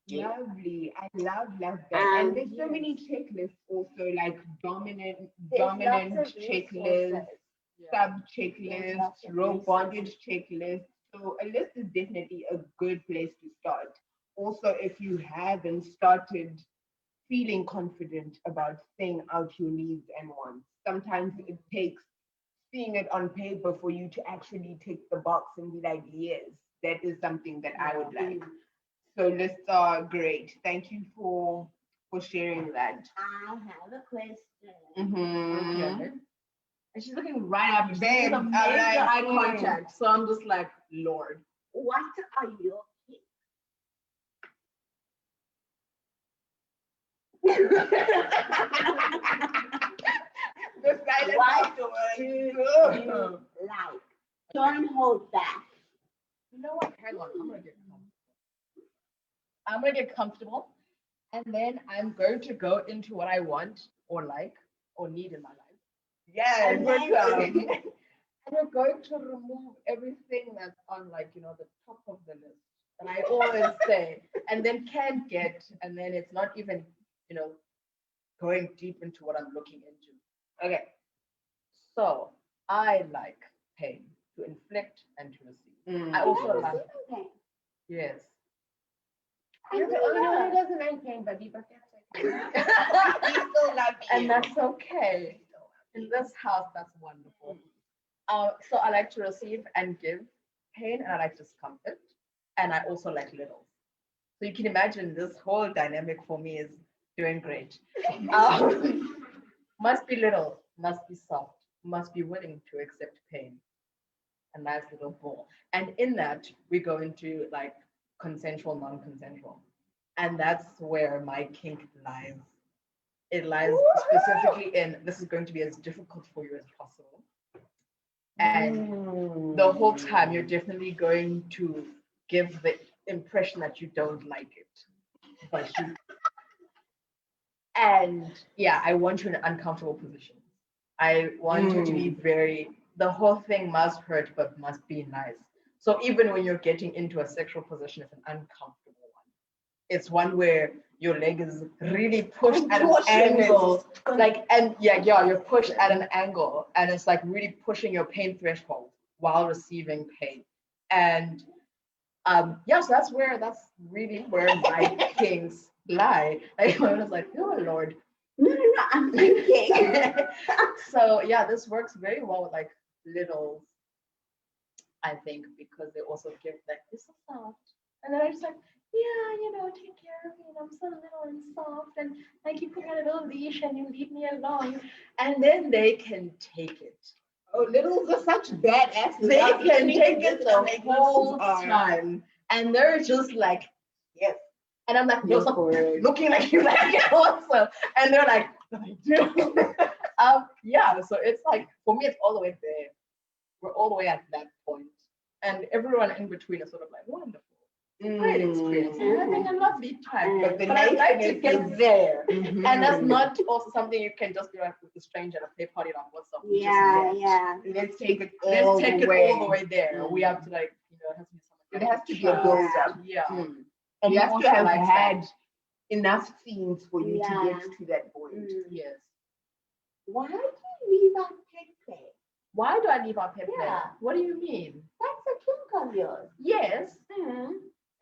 do. Lovely. I love that. And there's so many checklists also, like dominant checklists, sub checklists, rope bondage checklists. So a list is definitely a good place to start. Also, if you haven't started feeling confident about saying out your needs and wants, sometimes it takes seeing it on paper for you to actually tick the box and be like, yes, that is something that I would like. So lists are great. Thank you for sharing that. I have a question. Mm-hmm. And she's looking right at me. She's Babe, with a major like, eye contact. So I'm just like, Lord. What are your The silence What afterwards. do you like? Don't hold back. You know what? Hang on. I'm gonna get comfortable. And then I'm going to go into what I want or like or need in my life. Yes, And then- And we're going to remove everything that's on, like, the top of the list. And I always say, and then can't get, and then it's not even, going deep into what I'm looking into. Okay. So I like pain, to inflict and to receive. I also Never like, seen anything. yes. You're the only one who doesn't like pain, baby, but that's okay. We still love you. And that's okay. In this house, that's wonderful. So I like to receive and give pain, and I like discomfort, and I also like littles. So you can imagine this whole dynamic for me is doing great. Must be little, must be soft, must be willing to accept pain. A nice little ball. And in that, we go into like consensual, non-consensual. And that's where my kink lies. It lies specifically in this is going to be as difficult for you as possible. And the whole time you're definitely going to give the impression that you don't like it. But you and yeah, I want you in uncomfortable positions. I want you to be the whole thing must hurt but must be nice. So even when you're getting into a sexual position, it's an uncomfortable one. It's one where your leg is really pushed at an angle. You're pushed at an angle and it's like really pushing your pain threshold while receiving pain. And so that's really where my kinks lie. Like I was like, oh Lord. No, I'm thinking. So yeah, this works very well with like littles, I think, because they also give like this is soft. And then I just like, yeah, take care of me. And I'm so little and soft, and I keep putting on a little leash and you leave me alone. And then they can take it. Oh, littles are such badasses. They can take it the whole time. And they're just like, yes. And I'm like, no, stop looking like you like it also. And they're like, I do. So it's like, for me, it's all the way there. We're all the way at that point. And everyone in between is sort of like, wonderful. Great experience. We're having a lovely time. But I'd like to get there. Mm-hmm. And that's not also something you can just be like with a stranger at a play party like what's up. Yeah. Let's take it all the way there. We have to like, it has to be someone. It has to be a build up. Yeah. And you have also to have like had that. enough scenes for you to Yeah. get to that point. Yes. Why do you leave out pet play? Why do I leave out pet play? Yeah. What do you mean? That's a kink of yours. Yes.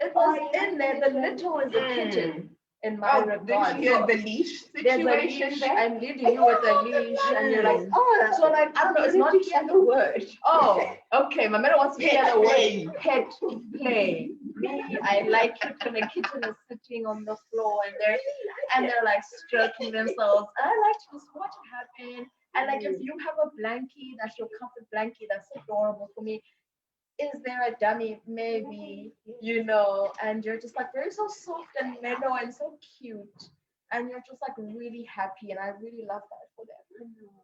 It was in there. The little is a kitten in my regard. Did you hear the leash There's a situation leash. there? I'm leading you with a leash, and you're like, Oh, so like, I don't know. It's not hear the word. Oh, okay. Mamello wants to hear the word pet play. Me, I like it when the kitten is sitting on the floor and they're like stroking themselves. And I like to just watch it happen. And like if you have a blankie, that's your comfort blankie, that's adorable for me. Is there a dummy? Maybe, and you're just like very so soft and mellow and so cute. And you're just like really happy. And I really love that for them.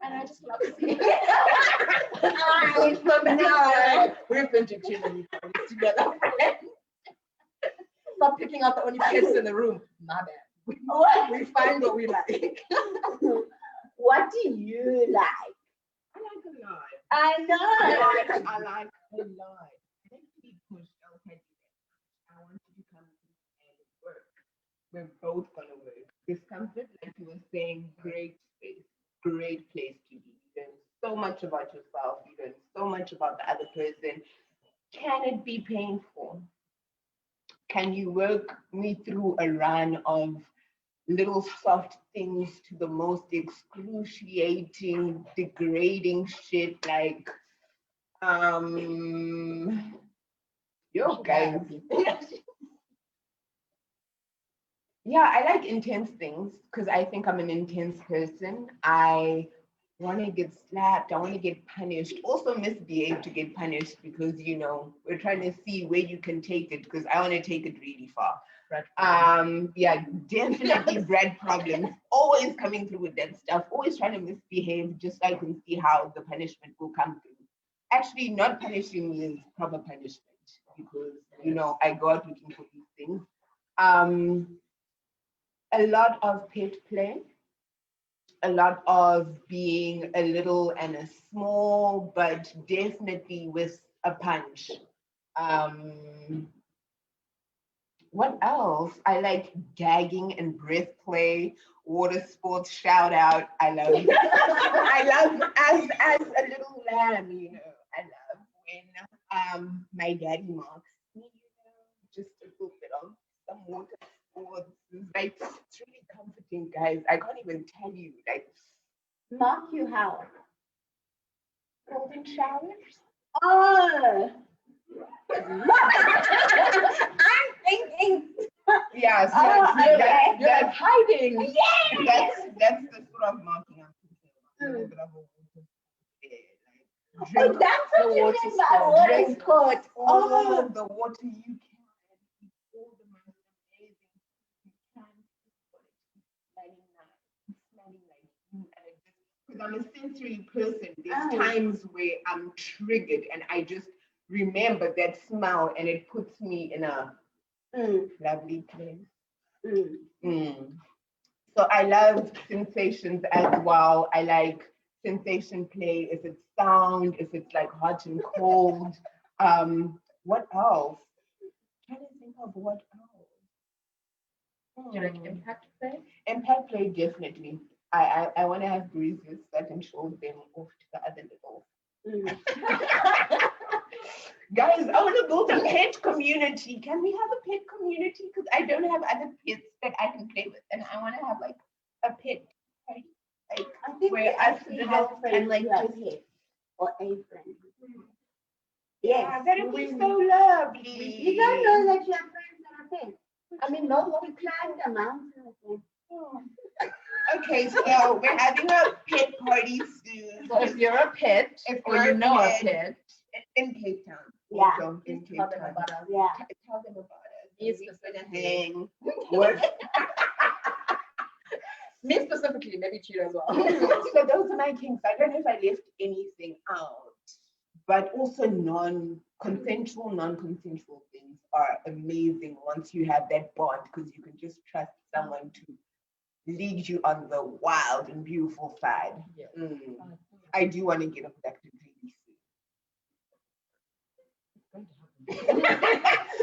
And I just love seeing it. We've been to too many parties together. Stop picking out the only pets in the room. My bad. We find what we like. what do you like? I like a lot. I know. I like a lot. I like to be pushed. I'll tell you that. I want you to come and work. We're both gonna work. Discomfort, like you were saying, great space, great place to be. You learn so much about yourself. You learn so much about the other person. Can it be painful? Can you work me through a run of little soft things to the most excruciating, degrading shit like yo guys. Yeah, I like intense things because I think I'm an intense person. I want to get slapped. I want to get punished. Also misbehave to get punished because, you know, we're trying to see where you can take it because I want to take it really far. Yeah, definitely bread problems. Always coming through with that stuff. Always trying to misbehave just so I can see how the punishment will come through. Actually, not punishing me is proper punishment because, you know, I go out looking for these things. A lot of pet play, a lot of being a little and a small, but definitely with a punch. What else? I like gagging and breath play, water sports, shout out. I love as a little lamb, you know, I love when my daddy marks me, you know, just a little bit of some water sports. Like, it's really comforting, guys. I can't even tell you. Like, Mark you how? golden showers. Oh. I'm thinking. Yeah, so You're hiding. that's the sort of marking I'm thinking about. A little bit of a water sport there, like Oh, that's what you mean by water sport. all the water you can, all the most amazing you can. Smelling nice, smelling like you, and it just because I'm a sensory person. There's times where I'm triggered and I just remember that smell and it puts me in a lovely place. So I love sensations as well. I like sensation play, if it's sound, if it's like hot and cold. What else? I'm trying to think of what else. Do you like impact play? Impact play, definitely. I want to have bruises so I can show them off to the other little. Guys, I want to build a pet community. Can we have a pet community? Because I don't have other pets that I can play with, and I want to have like a pet party, like I think where we us actually little have and friends like who are just pets or a friend. yeah, Yes. that would be so lovely. You don't know that you have friends that are pets. I mean, no, We climbed a mountain with them. okay, so we're having a pet party soon. So if you're a pet, or you know a pet, in Cape Town. Yeah. Also in Cape tell them Town. about us. Yeah. Tell them about us. Me specifically. Hang. What? Me specifically, maybe Chido as well. So those are my kinks. I don't know if I left anything out, but also non-consensual things are amazing once you have that bond because you can just trust someone to lead you on the wild and beautiful side. Yeah. I do want to get abducted really soon.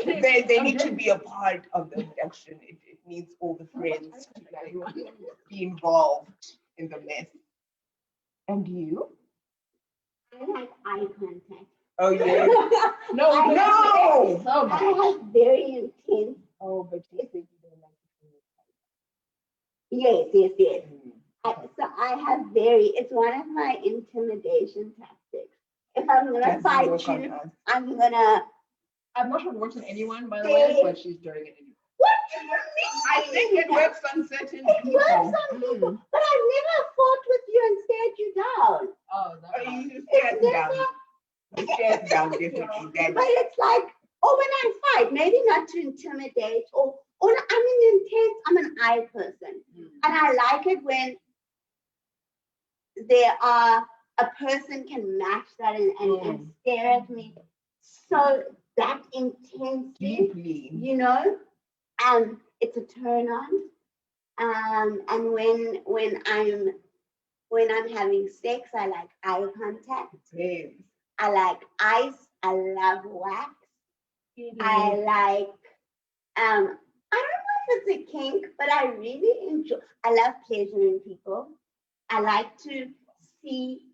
They need to be a part of the abduction. It needs all the friends to like be involved in the mess. And you? I like eye contact. Oh yeah. No. So I much. have very intense. Oh, but you said you don't like Yes. So I have it's one of my intimidation tactics. If I'm gonna fight you, I'm gonna. I've not worked with anyone, by the way, but she's doing it anyway. What do you mean? I think it works on certain It people. works on people, but I've never fought with you and stared you down. Oh, Oh, that's you stand down. You stand down, definitely. But it's like, when I fight, maybe not to intimidate, or I'm an eye person. And I like it when a person can match that and stare at me so that intensely, Deeply. you know, it's a turn on. And when I'm having sex, I like eye contact. Yes. I like ice. I love wax. I like I don't know if it's a kink, but I really enjoy. I love pleasuring people. I like to see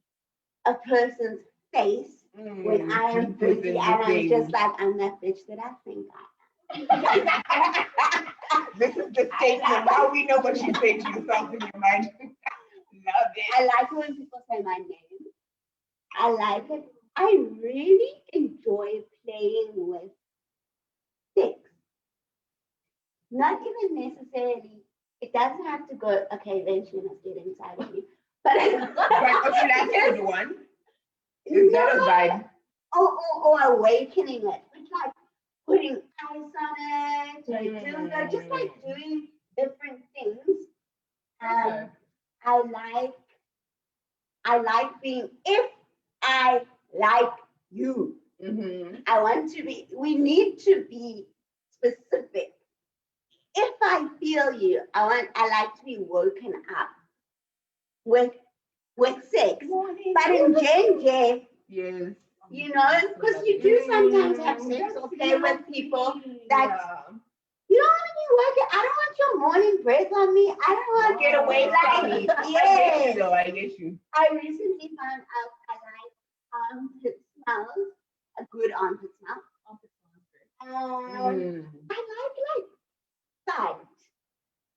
a person's face when I am busy, and I'm just like, I'm that bitch that I think I This is the statement. Now we know what you say to yourself in your mind. Love it. I like it when people say my name. I like it. I really enjoy playing with sticks. Not even necessarily, it doesn't have to go, okay, eventually it must get inside of you. But But a flaccid one. Is that a vibe? or awakening it. It's like putting ice on it, or doing that, just like doing different things. Okay. I like being, if I like you, I want to be, we need to be specific. If I feel you, I like to be woken up with sex. But in J, Yes. you know, because you do sometimes have sex or play with people that you don't want to be working. I don't want your morning breath on me. I don't want Get away from me. Yes. I get you. I recently found out I like armpit smells, a good armpit smell. I like sight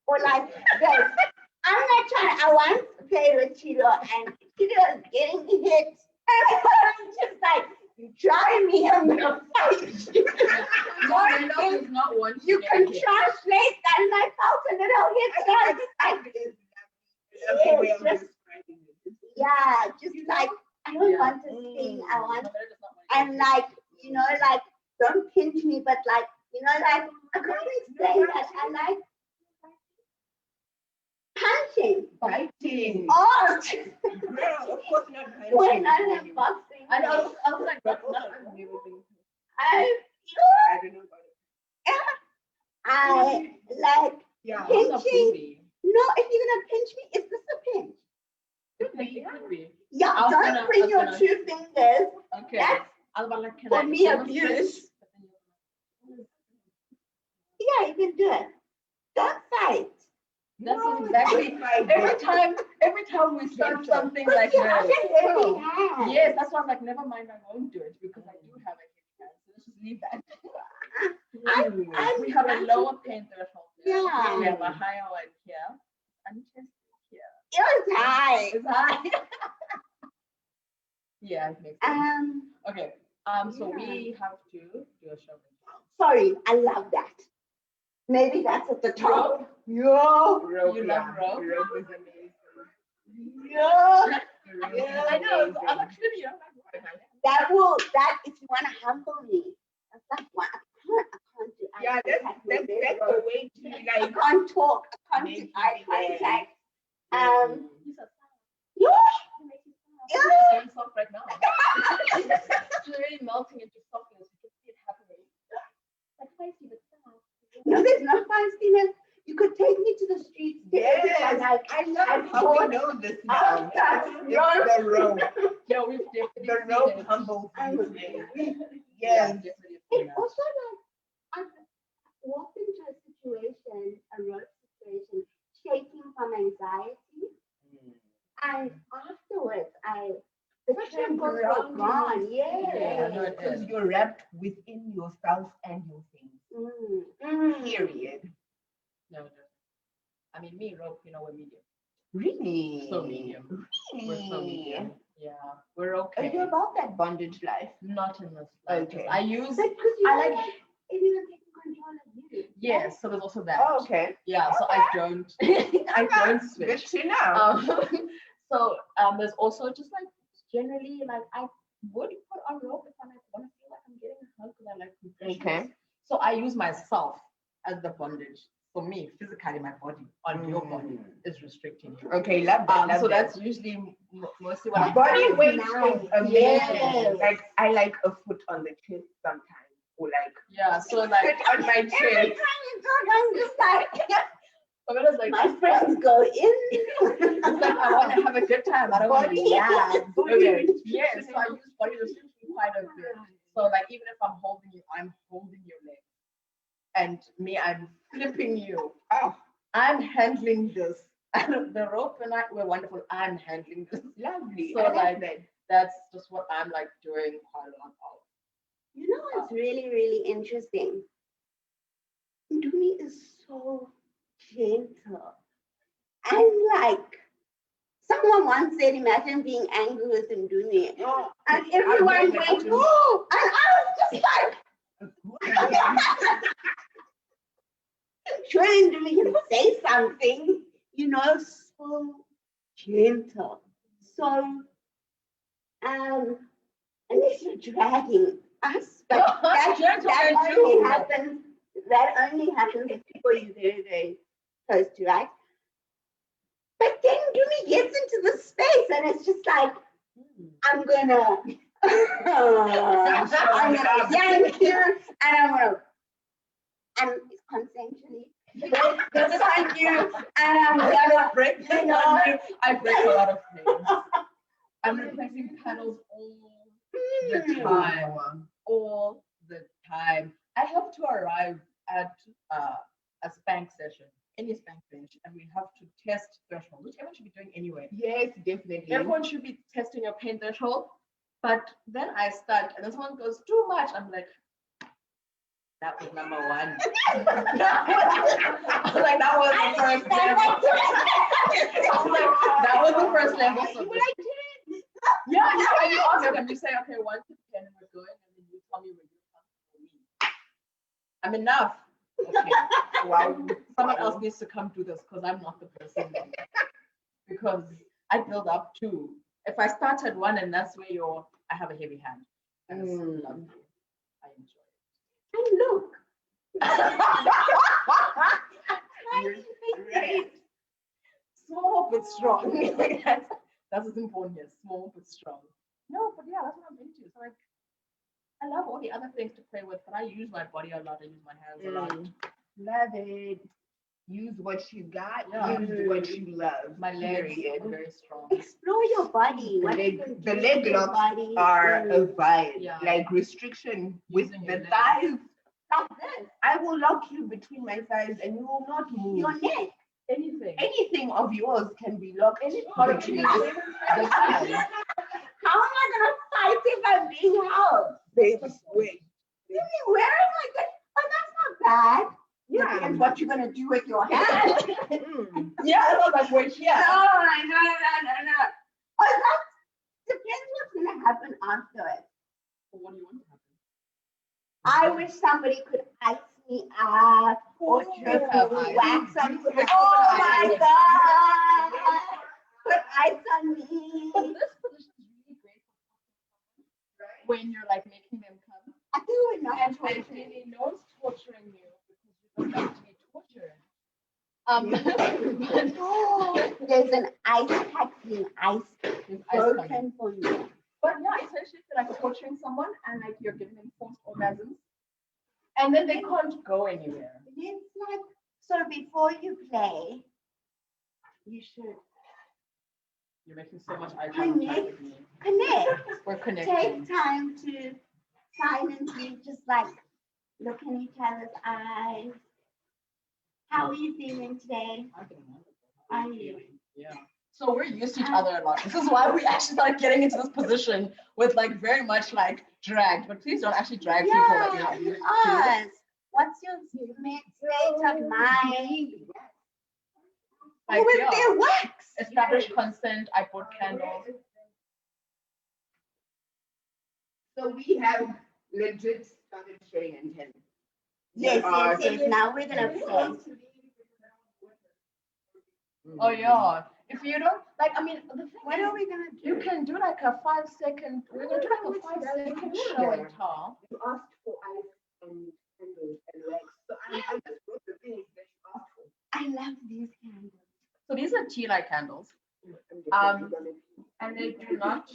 or like this. I'm not trying. I once played with Chido and Chido is getting hit. And I'm just like, you try me, I'm gonna fight you. You can translate that, and I felt a little hit. Just like I don't want to sing. I want, and like you know, like don't pinch me, but like you know, like I can't explain that. I like punching. Fighting. Oh, Girl, of course not punching. we're not in boxing. I know. I was like, that's not a new thing. I don't know about I like Yeah. pinching. No, if you're gonna pinch me, it's just a pinch. Could be. Yeah, I was don't gonna- bring I was your gonna- 2 fingers. Okay. That's I was like, can for I me can I abuse. switch? Yeah, you can do it. Don't fight. That's No, exactly. it's like Every time we start Gentle. something like You have that. a heavy hand. Yes, that's why I'm like, never mind, I won't do it because I do have a heavy hand. So let's just leave that. We have a lower pain threshold. There. Yeah. We have a higher one here. I'm just here. It was high. It's high. Yeah, it makes sense. Okay. So Yeah. we have to do a show. Sorry, I love that. Maybe that's at the top. Rope? Yo. Rope, You love rope? Rope is amazing. Yo. Rope is Yeah, I know. amazing. I'm actually, you know, That if you want to humble me, that's one. I can't do eye Yeah, contact with that's this the rope. way to I like can't talk. I can't do make eye it, contact. He's a Yeah. It's getting soft right now. It's really melting into softness. You can see it happening. Like spicy, but soft. No, there's no feistiness. You could take me to the streets. yes, Like, I love how we know this now. It's the rope. Yeah, we've definitely The seen rope it. humbles I'm- you. Yeah, Yes. definitely seen It's that. also like I've walked into a situation, a road situation, shaking from anxiety, and afterwards, the Such a trembles were grounding gone. Yeah, Yeah. no, it Because is. you're wrapped within yourself and your things. Period. No, no. I mean, me, rope, you know, we're medium. Really? So medium. We're so medium. Yeah, we're Are okay. you about that bondage life? Not in this life. Okay. I use. But because you I don't like. like anyone taking control of you. Yes, so there's also that. Oh, okay. Yeah, so I don't. I don't Good switch. to know. So there's also just like generally like I would put on rope if I like want to feel like I'm getting a hug because I like compressions. Okay. So I use myself as the bondage. For me, physically, my body on your body is restricting you. Okay, love that. Love So that. that's usually mostly what I Body do. weight Nice. is amazing. Yes. Like I like a foot on the chest sometimes, or like Yeah, so like sit on my Every chest. time you talk, I'm just like, Pamella's like my friends go in. it's like I want to have a good time. I don't want to be Yeah. okay. Yes, so I use body restriction quite a bit. So like even if I'm holding you, I'm holding your leg. And me, I'm flipping you. Oh, I'm handling this. The rope and I were wonderful. I'm handling this. lovely. So I like like that. that's just what I'm like doing quite a lot of. You know what's really, really interesting? Ndumi is so gentle. And like, someone once said, imagine being angry with Ndumi. Oh, And everyone went, oh, and I was just like, surely Ndumi can say something, you know, so gentle. So, unless you're dragging us, but that only happens with people you're very, very close to, right? But then Ndumi gets into the space and it's just like, I'm gonna yank you and I'm gonna, and it's consensually, just like you, and I'm gonna break you know. I break a lot of things. I'm replacing panels all the time. All the time. I have to arrive at a spank session, any spank bench, and we have to test threshold, which everyone should be doing anyway. yes, definitely. Everyone should be testing your pain threshold. But then I start, and then someone goes, too much. I'm like, that was number one. I was like, that was the first level. I was like, that was the first level. So yeah, and you ask them, you say, okay, 1 to 10, and we're going, and then you tell me when you're comfortable with me. I'm enough. Okay. Wow. Someone else needs to come do this because I'm not the person. Because I build up too. If I start at 1 and that's where I have a heavy hand. And it's lovely. I enjoy it. And look. Right. Small but strong. That's what's important here. Small but strong. No, but yeah, that's what I'm into. So like, I love all the other things to play with, but I use my body a lot. I use my hands a lot. Love it. Use what you got. Yeah. Use what you love. My legs Period. are very strong. Explore your body. What you can The do leg with your locks body. are a vibe. Yeah. Like restriction with Using the your legs. thighs. Like this. I will lock you between my thighs and you will not move. Your neck. Anything. Anything of yours can be locked. Any part of between you. The thighs. How am I gonna fight if I'm being held? Baby, wait. Where am I going? Oh, that's not bad. Yeah. Depends what you're gonna do with your hand. Yeah, I was like, we're here. No. Oh, that depends what's gonna happen afterwards. What do you want to happen? I wish somebody could ice me up or drip wax on me. Oh my god! Put ice on But me. this position is really great when you're like making them come. I think we're not And torturing. hopefully no one's torturing you because you don't like to be tortured. There's an ice pack being ice There's ice coming. broken for me. But yeah, essentially it's like torturing someone and like you're giving them forced orgasms. And then they can't go anywhere. It's like, so before you play, you should You're making so much eye contact with me. connect. We're connecting. Take time to silently just like look in each other's eyes. How are you feeling today? I don't know. Are you? Yeah. So we're used to each other a lot. This is why we actually started getting into this position with like very much like dragged. But please don't actually drag people that you're not used to. Us. What's your state of mind? Like, With yeah. their wax. Establish consent. I bought candles. So we have legit started showing intent. Yes. Now we're gonna play. Oh yeah. If you don't like, I mean, the thing What is, are we gonna do? you can do like a 5-second. We're gonna do like a 5-second show and tell. You asked for ice and candles and wax. So I just wrote the things that you asked for. I love these candles. So these are tea light candles, I'm and they do not.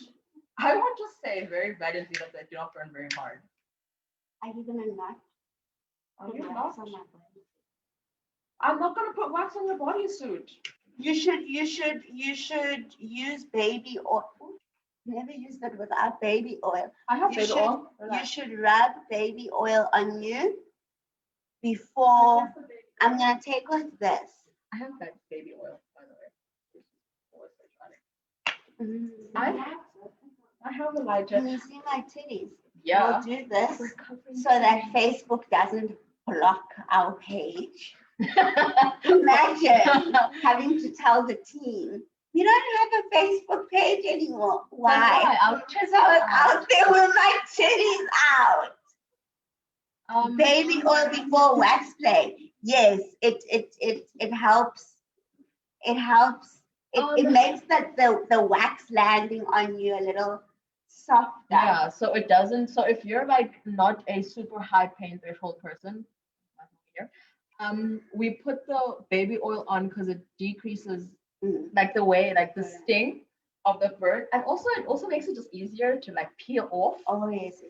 I want to say very valiantly that they do not burn very hard. Are you gonna not? Are you put not? wax on my body? I'm not gonna put wax on your bodysuit. You should use baby oil. Never use that without baby oil. I have You baby should- oil. You should rub baby oil on you before. I'm gonna take off this. I have that baby oil, by the way. I have a lighter. Can you see my titties? Yeah. We'll do this so that Facebook doesn't block our page. Imagine having to tell the team, we don't have a Facebook page anymore. Why? I'll check So out there with my titties out. Baby oil before wax play. Yes, it helps. It helps. It makes the wax landing on you a little softer. Yeah, so it doesn't. So if you're like not a super high pain threshold person, we put the baby oil on because it decreases like the sting of the bird, and also it also makes it just easier to like peel off. Oh yes.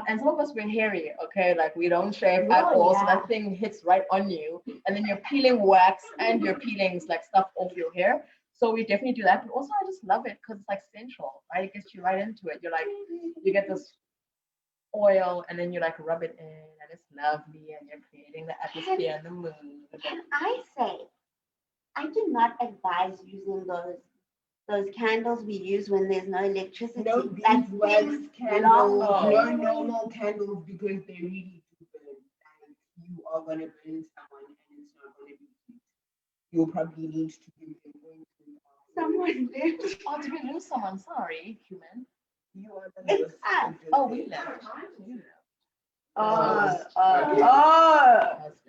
And some of us we're hairy, okay, like we don't shave at all, so that thing hits right on you, and then you're peeling wax and you're peeling like stuff off your hair. So we definitely do that, but also I just love it because it's like sensual, right? It gets you right into it. You're like, you get this oil and then you like rub it in and it's lovely and you're creating the atmosphere and the mood. Can I say, I do not advise using those candles we use when there's no electricity. No beeswax candles, no normal candles, because they really do burn. Like, you are gonna burn someone and it's not gonna be cute. You'll probably need to give them going to Someone did. Oh, did we lose someone? Sorry, human. You are the It's us. Oh, we left. Oh. That's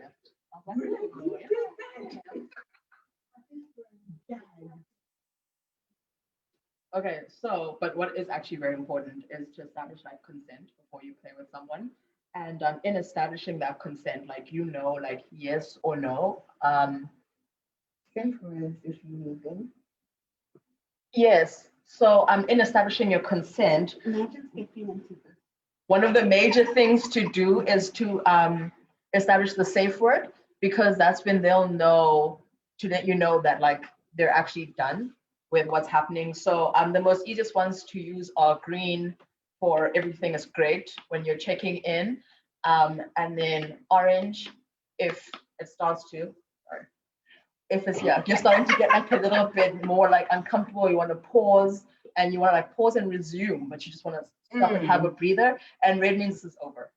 Okay, so, but what is actually very important is to establish like consent before you play with someone. And in establishing that consent, like, you know, like yes or no. Say for us if you need them. Yes. So in establishing your consent, Imagine stepping into this. one of the major things to do is to establish the safe word, because that's when they'll know to let you know that like they're actually done with what's happening. So the most easiest ones to use are green for everything is great when you're checking in, and then orange if it starts to, or if it's, yeah, you're starting to get like a little bit more like uncomfortable, you want to pause and you want to like pause and resume, but you just want to stop and have a breather, and red means it's over.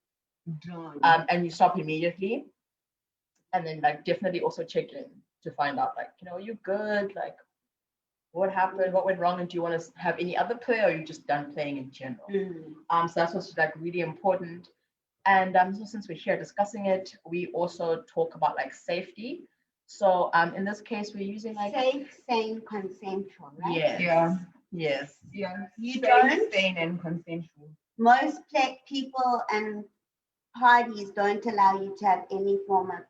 Done. And you stop immediately, and then like definitely also check in to find out like, you know, are you good, like what happened, what went wrong, and do you want to have any other play, or are you just done playing in general? So that's what's like really important. And so since we're here discussing it, we also talk about like safety. So in this case we're using like Safe, sane, consensual, right? yes, yes, Yeah. You Safe, don't? sane, and consensual. Most people and parties don't allow you to have any form of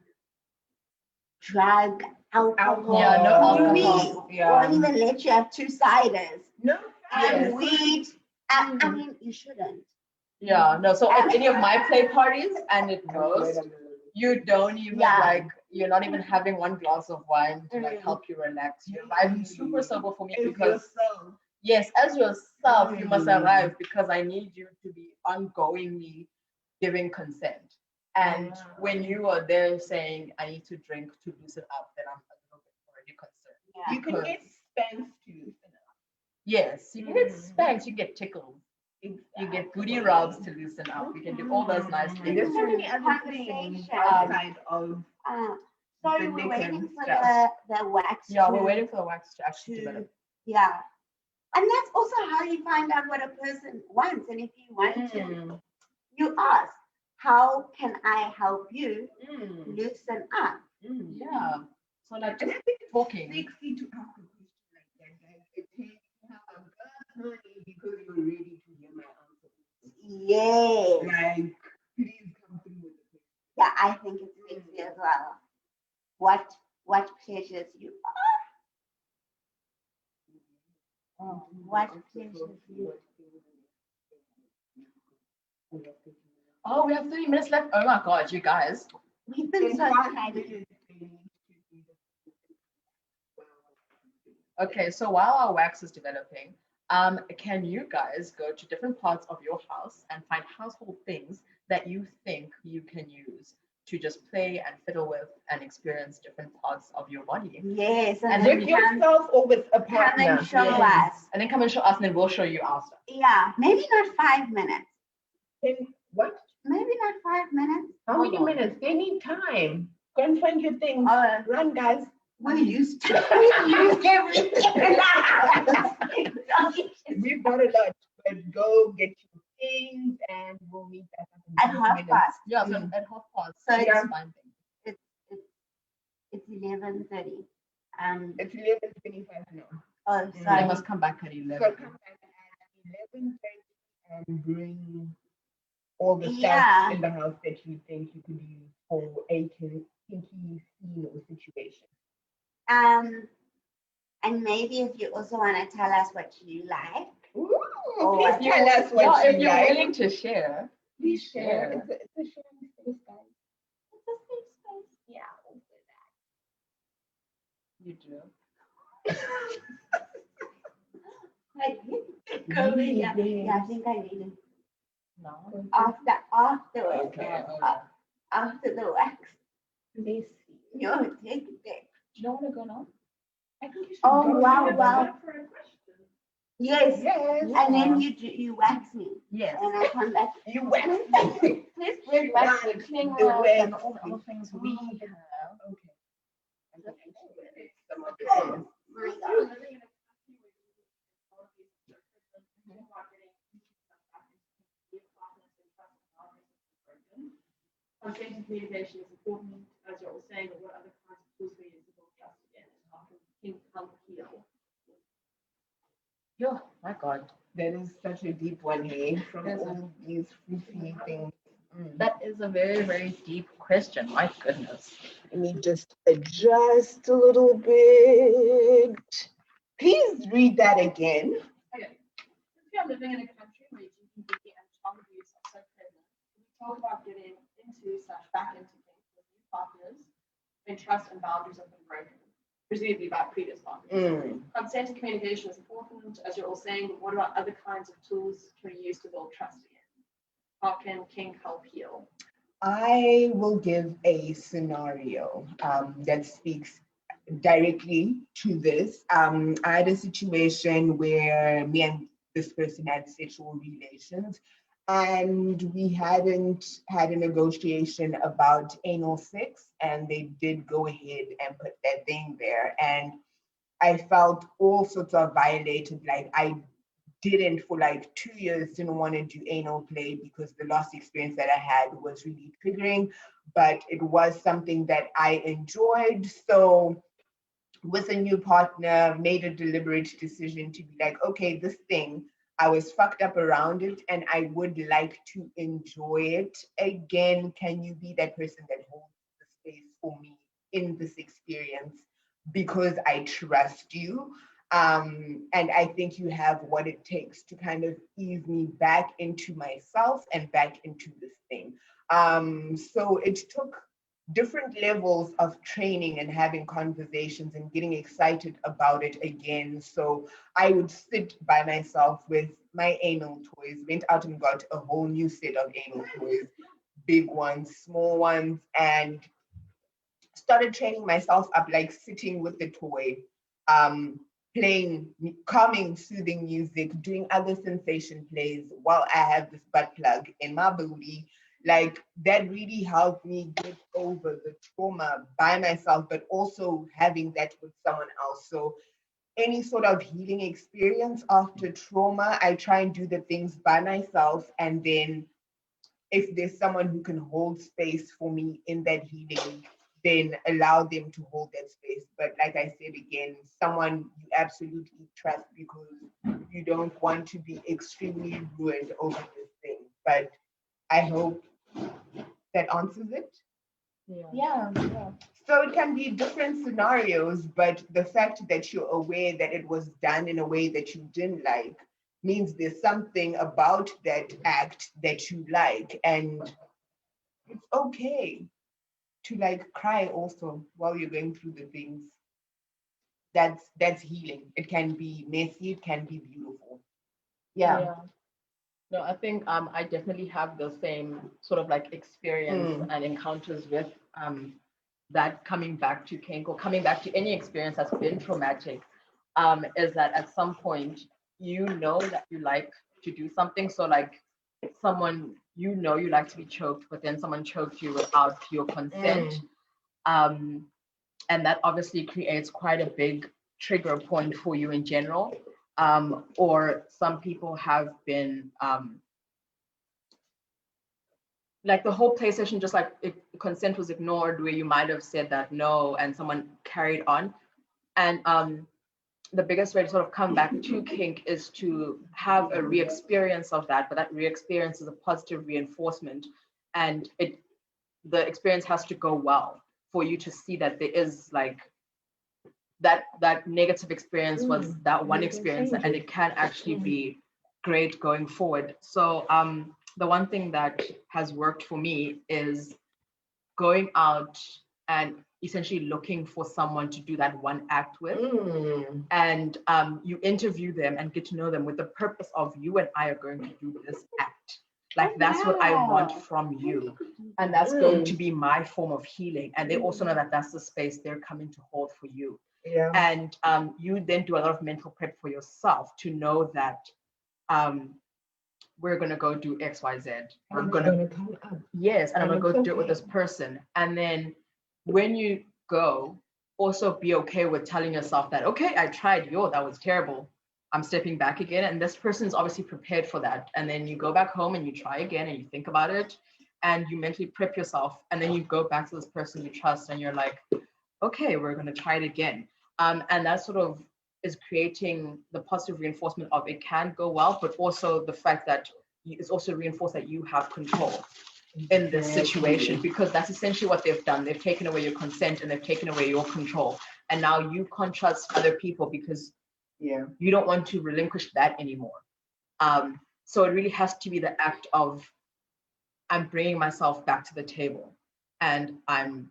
drug, alcohol, Yeah, no weed, alcohol. Yeah. or even let you have two ciders No. and Yes. weed. I mean, you shouldn't. yeah, no. So at any of my play parties, and it goes, you don't even like, you're not even having one glass of wine to like help you relax. You're arriving super sober for me because yes, as yourself, you must arrive because I need you to be ongoingly giving consent. And when you are there saying I need to drink to loosen up, then I'm a little bit already concerned. Yeah. You can get spanked to loosen up. Yes, you can get spanked, you get tickled, you get booty rubs to loosen up. You can do all those nice And things. there's so many other things Conversation. outside of Sorry, the we're liquor waiting for stuff. the wax. Yeah, to- we're waiting for the wax to actually develop. Yeah. And that's also how you find out what a person wants. And if you want to, you ask, how can I help you loosen up? Yeah. So like And just I think it's talking. sexy to ask a question like that, guys. It takes honey because you're ready to hear my answer. Yes. Like, please come through with the question. Yeah, I think it's sexy as well. What pleasures you? What pleasures you? Oh, we have 30 minutes left. Oh my god, you guys. We've been so excited. Okay, so while our wax is developing, can you guys go to different parts of your house and find household things that you think you can use to just play and fiddle with and experience different parts of your body? Yes, And and then With then come, yourself or with a come partner? and show Yes. us. And then come and show us, and then we'll show you after. Yeah, maybe not 5 minutes. What? Maybe not 5 minutes. How How many long? minutes? They need time. Go and find your things. Oh, Run, guys. we used to use everything. We've got a lot, but go get your things and we'll meet back up in At 2 half minutes. at past. half past. So It's Yeah. fine. It's 11:30. It's 11:25 now. Oh, Mm. I sorry. must come back at So 11. come back at 11:30 and bring all the stuff Yeah. in the house that you think you could use for a kinky scene or situation. And maybe if you also want to tell us what you like. Ooh, Oh, please if tell us what Yeah, you if you're like. willing to share, Please share. share. It's a sharing space, guys. It's a safe space. Yeah, we'll do you do. that. Really, Yeah, really. yeah, I think I need it. No. Afterwards. Okay. After the wax. Let's see. You take it. You don't want to go now? I think you should Oh, go wow, ahead. wow. For a question. Yes. Yes. And then you wax me. Yes. And I come back. You wax. Please bring back the king The and wax. all the other things we have. Okay. I think I should wear it. Some of Oh, this. my You're God. living in a country where you all of these different people are getting stuff back into your partners and trust and boundaries is broken. Consent and communication is important, as you're all saying, but what other kinds of tools we use to build trust again and how can kink help heal? Yo, my God. That is such a deep one, hey, from Yes. all these freaky things. That is a very, very deep question. My goodness. Let me just adjust a little bit. Please read that again. Okay. Since we are living in a country where GBV and child abuse are so prevalent, we talk about getting into/back into kink with new partners when trust and boundaries have been broken, presumably by previous partners. Consent and communication is important, as you're all saying, but what about other kinds of tools can we use to build trust again? How can kink help heal? I will give a scenario that speaks directly to this. I had a situation where me and this person had sexual relations, and we hadn't had a negotiation about anal sex, and they did go ahead and put that thing there. And I felt all sorts of violated, like I didn't for like 2 years didn't want to do anal play because the last experience that I had was really triggering, but it was something that I enjoyed. So with a new partner, made a deliberate decision to be like, okay, this thing, I was fucked up around it and I would like to enjoy it again. Can you be that person that holds the space for me in this experience because I trust you? And I think you have what it takes to kind of ease me back into myself and back into this thing. So it took different levels of training and having conversations and getting excited about it again. So I would sit by myself with my anal toys, went out and got a whole new set of anal toys, big ones, small ones, and started training myself up, like sitting with the toy, playing calming, soothing music, doing other sensation plays while I have this butt plug in my booty. Like that really helped me get over the trauma by myself, but also having that with someone else. So any sort of healing experience after trauma, I try and do the things by myself. And then if there's someone who can hold space for me in that healing, then allow them to hold that space. But like I said again, someone you absolutely trust because you don't want to be extremely ruined over this thing. But I hope that answers it. Yeah. So it can be different scenarios, but the fact that you're aware that it was done in a way that you didn't like means there's something about that act that you like. And it's okay to like cry also while you're going through the things. That's healing. It can be messy, it can be beautiful. Yeah. No, I think I definitely have the same sort of like experience and encounters with that coming back to kink or coming back to any experience that's been traumatic, is that at some point you know that you like to do something. So like someone you like to be choked, but then someone choked you without your consent. And that obviously creates quite a big trigger point for you in general. Or some people have been like the whole play session, just like consent was ignored, where you might have said that no, and someone carried on. And the biggest way to sort of come back to kink is to have a re-experience of that, but that re-experience is a positive reinforcement, and the experience has to go well for you to see that there is like that negative experience was that one experience, and it can actually be great going forward. So the one thing that has worked for me is going out and essentially looking for someone to do that one act with. And you interview them and get to know them with the purpose of you and I are going to do this act. Like that's what I want from you. And that's going to be my form of healing. And they also know that that's the space they're coming to hold for you. Yeah. And you then do a lot of mental prep for yourself to know that we're going to go do X, Y, Z. I'm going to come up. Yes, and I'm going to go do it with this person. And then when you go, also be okay with telling yourself that, okay, I tried, that was terrible. I'm stepping back again. And this person is obviously prepared for that. And then you go back home and you try again and you think about it and you mentally prep yourself. And then you go back to this person you trust and you're like, okay, we're going to try it again. And that sort of is creating the positive reinforcement of it can go well, but also the fact that it's also reinforced that you have control in this situation, because that's essentially what they've done. They've taken away your consent and they've taken away your control. And now you can't trust other people because you don't want to relinquish that anymore. So it really has to be the act of I'm bringing myself back to the table and I'm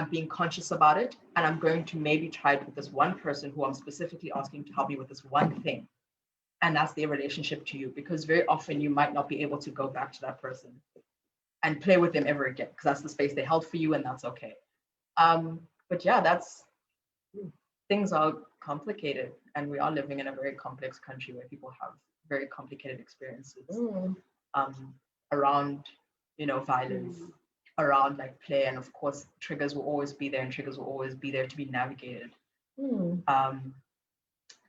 being conscious about it, and I'm going to maybe try it with this one person who I'm specifically asking to help me with this one thing. And that's their relationship to you, because very often you might not be able to go back to that person and play with them ever again, because that's the space they held for you, and that's okay. But yeah, things are complicated, and we are living in a very complex country where people have very complicated experiences around, violence, around like play, and of course triggers will always be there, and triggers will always be there to be navigated.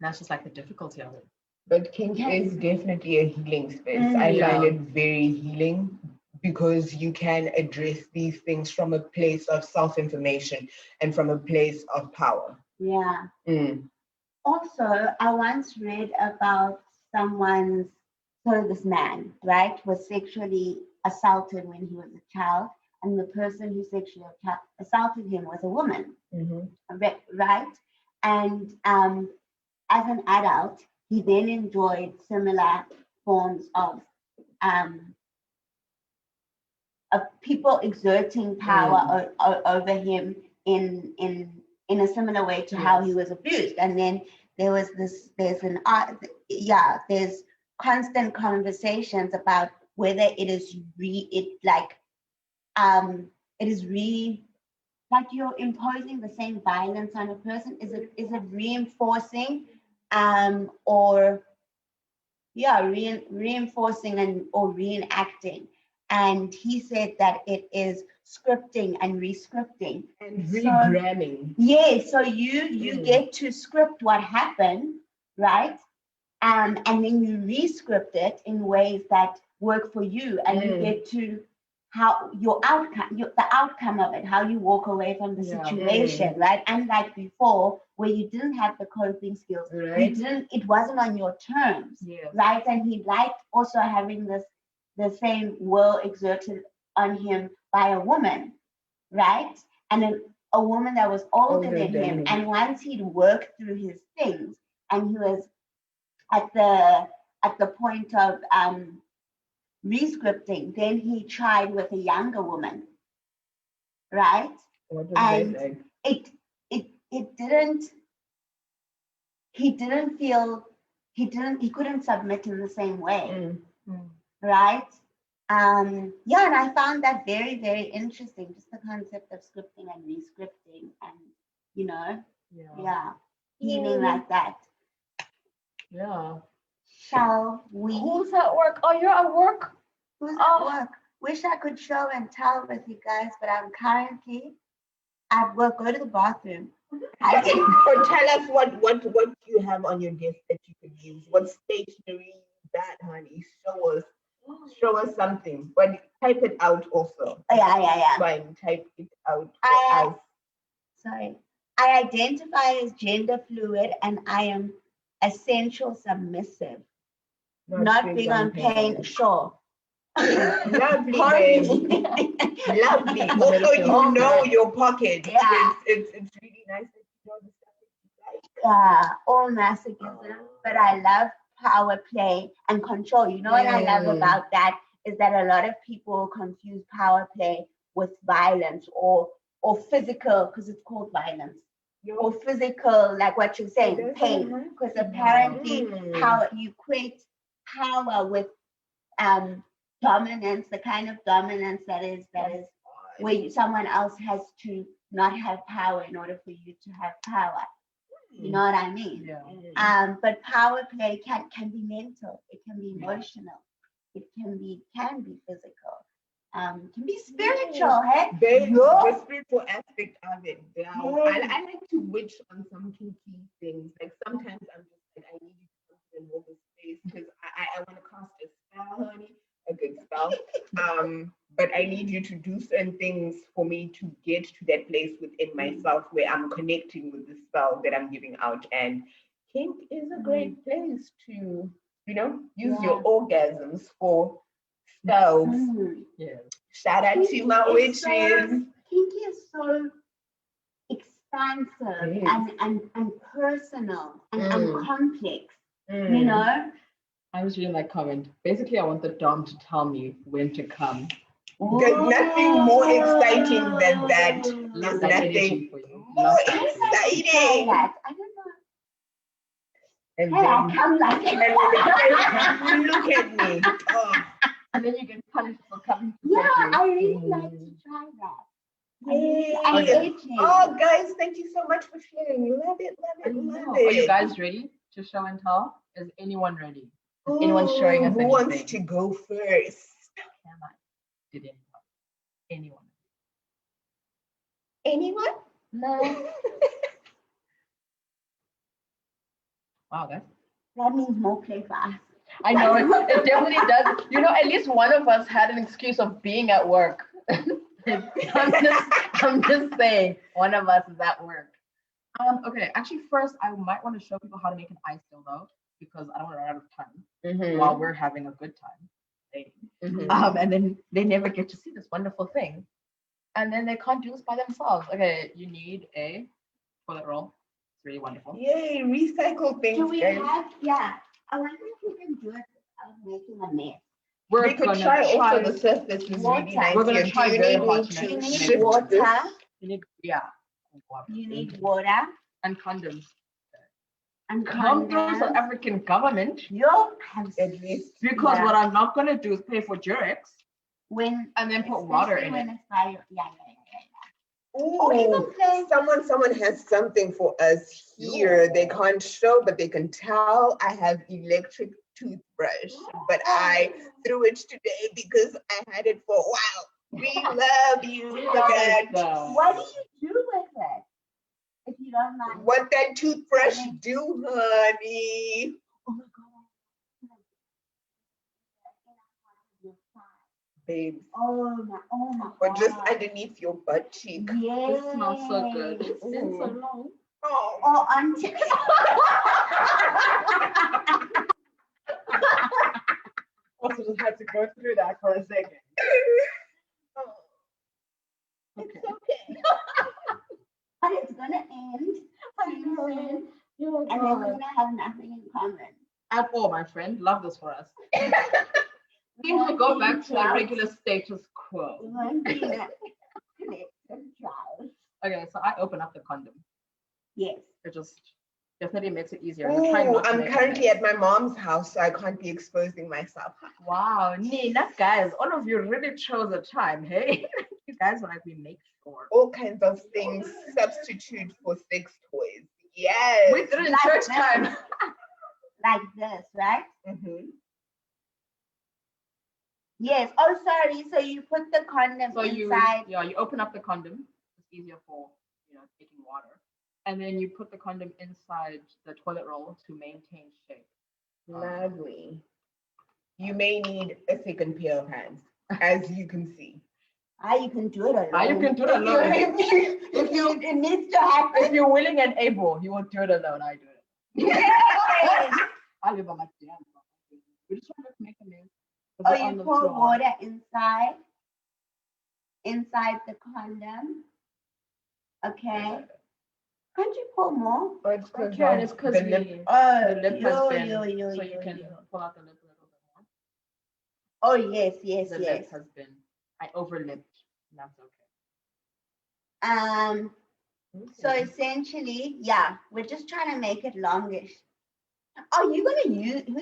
That's just like the difficulty of it. But kink is definitely a healing space. I find it very healing because you can address these things from a place of self-information and from a place of power. Yeah. Also, I once read about this man, right, was sexually assaulted when he was a child, and the person who sexually assaulted him was a woman, right? And as an adult, he then enjoyed similar forms of people exerting power over him in a similar way to how he was abused. And then there's constant conversations about whether it is like you're imposing the same violence on a person. Is it reinforcing reinforcing or reenacting? And he said that it is scripting and re-scripting and regramming. So you get to script what happened, right? And then you re-script it in ways that work for you, and you get to how the outcome of it, how you walk away from the situation, right? Unlike before, where you didn't have the coping skills, it wasn't on your terms, right? And he liked also having the same will exerted on him by a woman, right? And a woman that was older than him. And once he'd worked through his things, and he was at the point of re-scripting, then he tried with a younger woman, right? And it didn't. He couldn't submit in the same way, right? And I found that very, very interesting, just the concept of scripting and re-scripting, and healing like that. Yeah. Shall we? Who's at work? Oh, you're at work? Who's Oh. at work? Wish I could show and tell with you guys, but I'm currently at work. Go to the bathroom. Or tell us what you have on your desk that you could use. What stationery that, honey? Show us something. But type it out also. Yeah. Fine, type it out for I- us. Sorry. I identify as gender fluid and I am essential submissive. Not big on pain, sure. Lovely, Pardon babe. me. Lovely. Also, you know your pocket. Yeah. It's really nice that you know the stuff that you like. Yeah, all masochism, but I love power play and control. You know what I love about that is that a lot of people confuse power play with violence or physical, because it's called violence, or physical, like what you're saying, pain. Because apparently, power, you equate power with dominance, the kind of dominance that is where someone else has to not have power in order for you to have power. You know what I mean? Yeah. But power play can be mental, it can be emotional, it can be physical, can be spiritual, hey? The spiritual aspect of it. Yeah. I like to witch on some kinky things. Like sometimes I'm just like, I need you to come to the normal space because I want to cast a spell, honey. A good spell. But I need you to do certain things for me to get to that place within myself where I'm connecting with the spell that I'm giving out. And kink is a great place to, use your orgasms for spells. Yeah. Shout out to my witches. Kinky is so expansive and personal and complex, you know? I was reading that comment. Basically, I want the Dom to tell me when to come. There's nothing more exciting than that. Love There's that nothing energy for you. more Love that for you. exciting. I don't know. And Hey, I then come like look at me. Oh. And then you get punished for coming to yeah, surgery. I really like to try that. Yay. And aging. Oh, guys, thank you so much for sharing. Love it, love it, love it. Are you guys ready to show and tell? Is anyone ready? Is anyone showing us Who anything? wants to go first? Can I? Did anyone? Anyone? No. Wow, That means more play for us. I know it definitely does. You know, at least one of us had an excuse of being at work. I'm just saying, one of us is at work. Okay, actually, first I might want to show people how to make an ice still though, because I don't want to run out of time while we're having a good time. And then they never get to see this wonderful thing, and then they can't do this by themselves. Okay, you need a toilet roll. It's really wonderful. Yay, recycle things. Do we guys. have, I wonder if we can do it without making a mess. We could try also the surface is water. really nice. We're gonna here. try Do you very need hard me tonight. You to need shift water. this? You need water. You need water And condoms. and Come through condoms. South African government, You have At least. because what I'm not gonna do is pay for Durex when and then put water in when it. it's by yeah. Ooh, Or even plain. someone has something for us here. They can't show, but they can tell. I have electric toothbrush, but I threw it today because I had it for a while. We love you for that. What do you do with it? If you don't mind. What that toothbrush do, honey? Oh my God. Babes, Oh my or just God. underneath your butt cheek. Yes. This smells so good. It's been so Ooh. long. Oh. Or until Also just had to go through that for a second. It's okay. but it's gonna end soon. And then we're gonna have nothing in common. At all, my friend. Love this for us. Things will go back to a regular status quo. We won't be that connected trials. Okay, so I open up the condom. Yes. It just definitely makes it easier. I'm trying Ooh, not to I'm make a currently mess. at my mom's house, so I can't be exposing myself. Wow, Nina, guys, all of you really chose a time, hey? You guys were like, we make sure. All kinds of things substitute for sex toys. Yes. We did it in Like church that. time. Like this, right? Mhm. Yes. Oh, sorry. So you put the condom So inside. you open up the condom. It's easier for taking water, and then you put the condom inside the toilet roll to maintain shape. Lovely. You may need a second pair of hands, as you can see. You can do it alone. You can do it alone. It needs to happen. If you're willing and able, you will do it alone. I do it. Yes. I live on my damn. We just want to make a mess. Or you pour water inside the condom. Okay. Can't you pour more? It's because the lip. The lip has been, so you can pull out the lip a little bit more. Oh yes, yes, The yes. lip has been, I overlipped. That's okay. So essentially, yeah, we're just trying to make it longish. Who's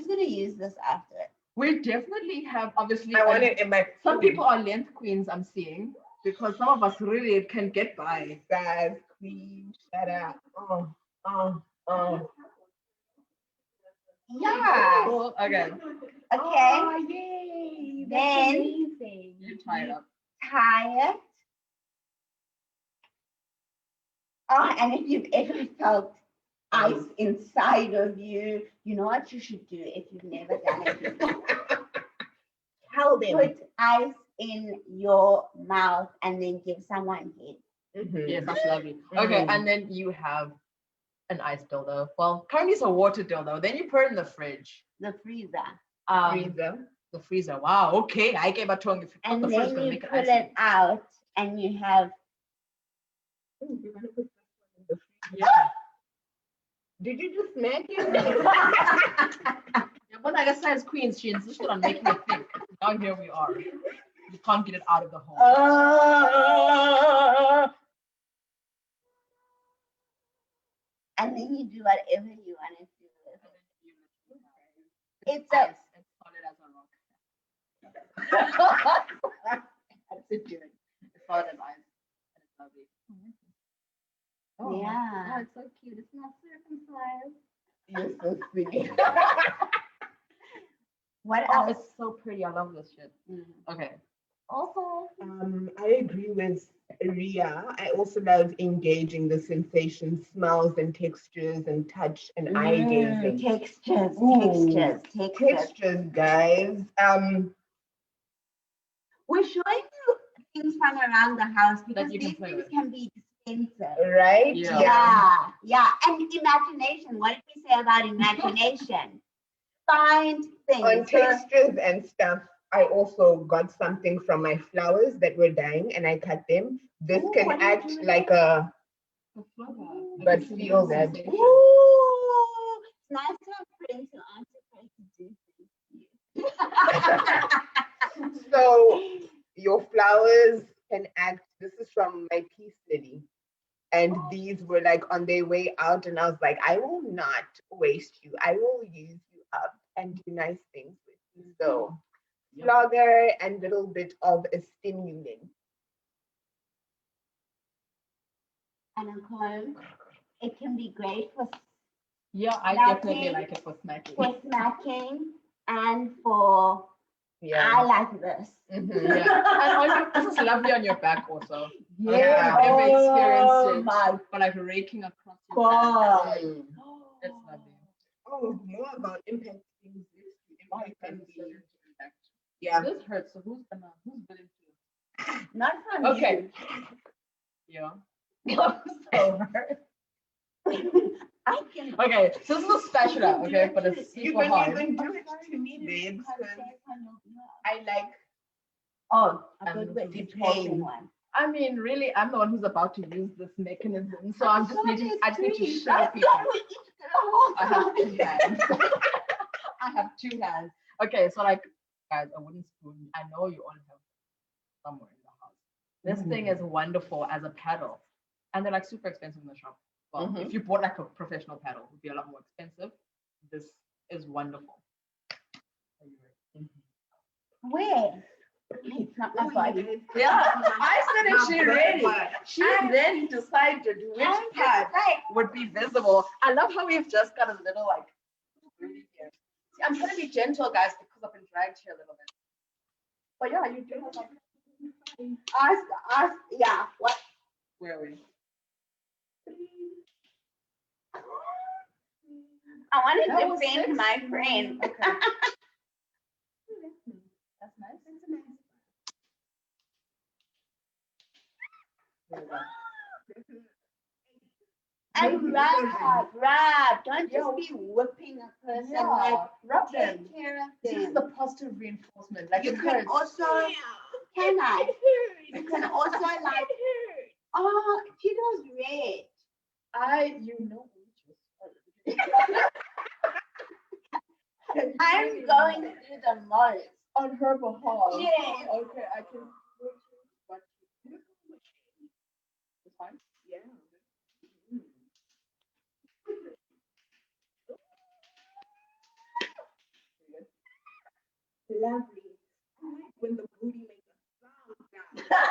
gonna use this after? We definitely have, obviously, I want it in my. some people are length queens, I'm seeing, because some of us really can get by. Size queen, shut up. Yeah. Cool. Okay. Okay. Oh, yay. Then Amazing. You tie it up. tie it. Oh, and if you've ever felt ice inside of you, you know what you should do if you've never done it before. Tell them. Put ice in your mouth and then give someone head. Mhm. Yes, that's lovely. Okay, and then you have an ice dildo. Well, currently it's a water dildo. Then you put it in the fridge. The freezer. Freezer. The freezer. Wow. Okay, I gave a tongue. If you put And the fridge, then gonna you make it pull icy. it out and you have. You're gonna put this one in the freezer. Yeah. Did you just smack it? Yeah, but like I said, as queens, she insisted on making it think. Now here we are. You can't get it out of the hole. And then you do whatever you want to do with it. It's ice. It's solid as a rock. That's it, dude. It's solid as ice. And it's lovely. Oh, Yeah. Oh, it's so cute. It's not circumcised. You're so sweet. What Oh, else? it's so pretty. I love this shit. Okay. Also, I agree with Ria. I also love engaging the sensations, smells, and textures, and touch and eye gazing. Textures, Ooh, textures. Textures, guys. We're showing you things from around the house because you can these play things with. can be expensive. Right? Yeah. Yeah. And imagination. What did we say about imagination? Find things. On textures and stuff, I also got something from my flowers that were dying and I cut them. This Ooh, can what did you act do with like it? a, but feel that. Ooh, it's nice to have friends who aren't afraid to do things. So your flowers can act, this is from my peace lily. And these were like on their way out, and I was like, I will not waste you. I will use you up and do nice things with you. So flogger and little bit of a stimulant. And a comb. It can be great for Yeah, I Smacking. definitely like it for smacking. smacking and for Yeah. I like this. Mhm. Yeah. And on your, this is lovely on your back also. Yeah. I've never experienced Oh it. my But like raking across your God. back. Mm. It's lovely. Oh, more about impact things. Impact and be. Impact. Yeah. This hurts, so who's willing to? Not from Okay. Yeah. So hurt. you. I can. Okay, so this is a spatula, okay, but it's You super can hard. even do it to me, babes. 'Cause I like Oh, a I'm good way to deep talking pain. one. I mean, really, I'm the one who's about to use this mechanism, so I just need to show That's people. why we each get a whole I have 2 hands. I have 2 hands. Okay, so like, guys, a wooden spoon. I know you all have somewhere in the house. This thing is wonderful as a paddle, and they're like super expensive in the shop. Well, if you bought like a professional paddle, it would be a lot more expensive. This is wonderful. Where? It's not my body. Yeah, I said if she ready. She then decided which part would be visible. I love how we've just got a little like really here. See, I'm trying to be gentle, guys, because I've been dragged here a little bit. But yeah, you do have like, Ask, yeah, what? where are we? I wanted That to was thank 6. my friend. Okay. That's nice. There we go. And rub. Don't Yeah. just be whipping a person. Yeah, Like, rub them. take care of This is them. the positive reinforcement. Like You it can hurts. also, can I? You can also like, oh, Chido's red. You know. I'm going through the most. On her behalf. Yes. Okay, I can. But it's fine. Yeah. Lovely. I like when the booty makes a sound.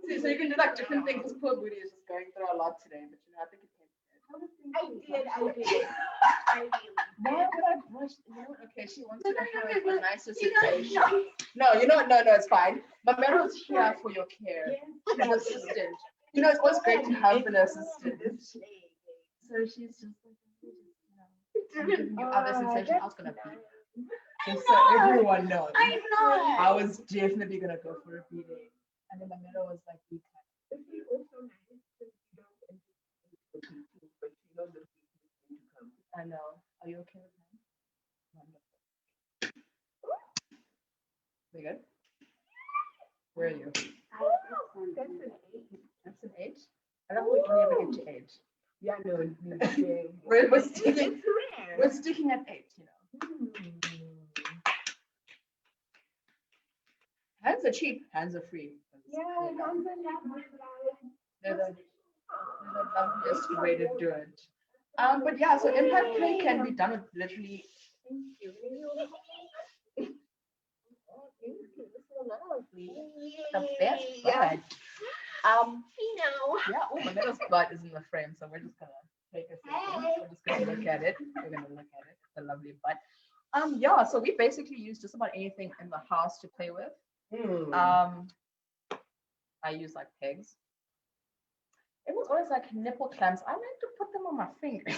See, so you can do like different things. This poor booty is just going through a lot today, but you know, I think it came. I did. Why would I brush? You know, okay, she wants to have a nicer situation. No, no, it's fine. Mamello is here for your care. She's an assistant. You know, it's always great to have an assistant. So she's just like, you know, giving you other sensations. I was gonna be. Just so everyone knows. I know. I was definitely gonna go for a beating. And then Mamello was like, be kind. It's also nice because you don't anticipate the people, but you know the people is going to come. I know. Are you okay with that? Wonderful. We good? Where are you? That's an 8. That's an 8. I don't know if we can ever get to 8. Yeah, no, it means We're sticking. it's rare. We're sticking at 8. You know. Hands are cheap. Hands are free. Yeah, hands are not much They're the loveliest way to do it. But yeah, so impact play can be done with literally the best bud. Yeah, oh, Mamello's butt is in the frame, so we're just gonna take a second. We're just gonna look at it. We're gonna look at it. It's a lovely butt. Yeah, so we basically use just about anything in the house to play with. I use like pegs. It was always like nipple clamps. I like to put them on my fingers.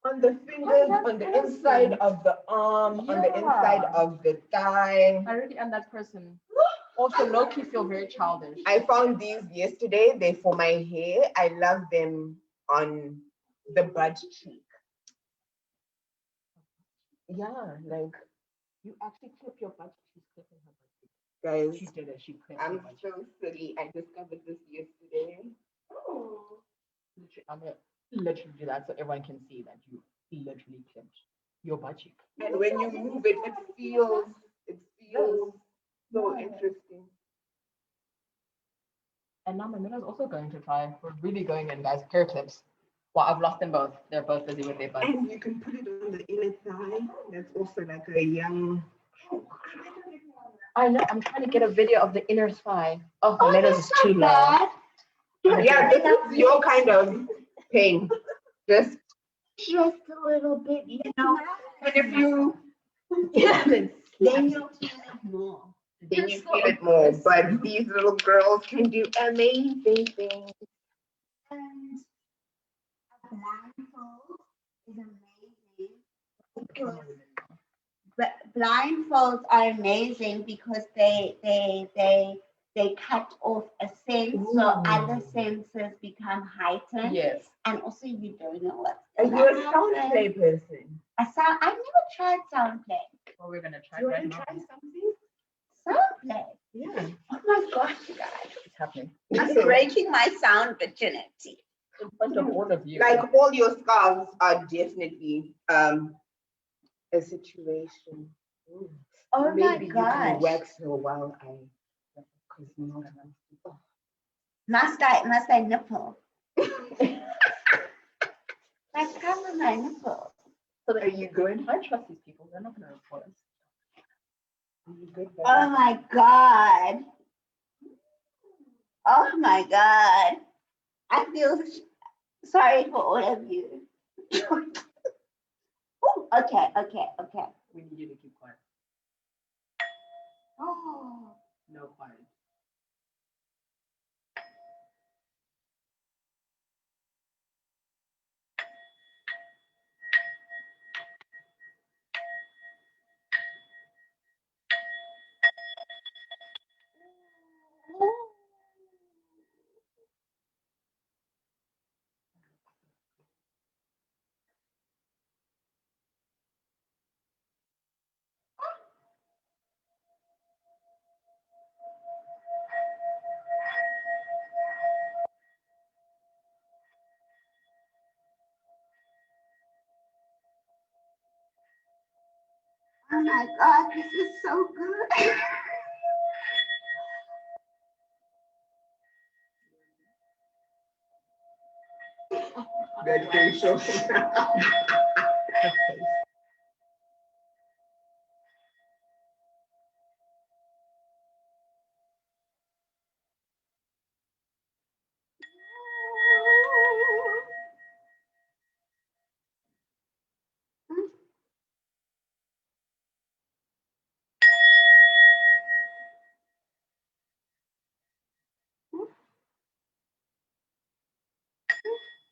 On the fingers, on the inside of the arm, on the inside of the thigh. I really am that person. Also, low-key feel very childish. I found these yesterday. They're for my hair. I love them on the butt cheek. Yeah, like You actually clip your butt. She's clipping her butt. guys, She did it. She clipped I'm her butt. so silly. I discovered this yesterday. I'm gonna literally do that so everyone can see that you literally clipped your butt cheek. And when you move it, it feels so interesting. And now Mamello's also going to try. We're really going in, guys. Hair clips. Well, I've lost them both. They're both busy with their butts. And you can put it on the inner thigh. That's also like a young. I know. I'm trying to get a video of the inner thigh. Oh, Mamello's is too low. Yeah, this is your kind of pain. Just Just a little bit, you know. and if you Then you'll feel it more. then you feel it more. But these little girls can do amazing things. And a blindfold is amazing. But blindfolds are amazing because they cut off a sense, so other senses become heightened. Yes. And also you don't know what's Are gonna you a sound happen. play person? I've never tried sound play. Well, we're gonna try You right want to now. try something? Sound play. Yeah. Oh my gosh, you guys. It's happening I'm breaking my sound virginity. in front of all of you. Like all your scarves are definitely a situation. Ooh. Oh Maybe my you can gosh. wax her while I because no. Must I nipple? Like cover my nipple. So are you good? I trust these people. They're not gonna report us. Are you good? Oh my god. Oh my god. I feel sorry for all of you. Ooh, okay. We need you to keep quiet. Oh, no part. Oh my God, this is so good. That facial.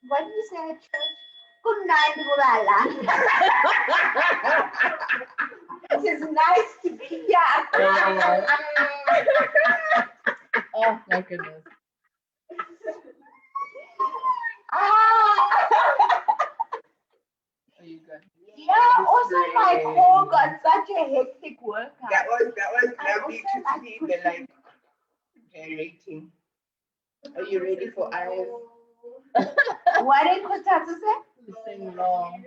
What do you say at church? Good night, Gulala. It is nice to be here. Oh my goodness. Are you good? Yeah, also my core got such a hectic workout. That was I lovely also to like see the like gyrating. Are you ready for eyes? What did Kotatsu say? You sing wrong.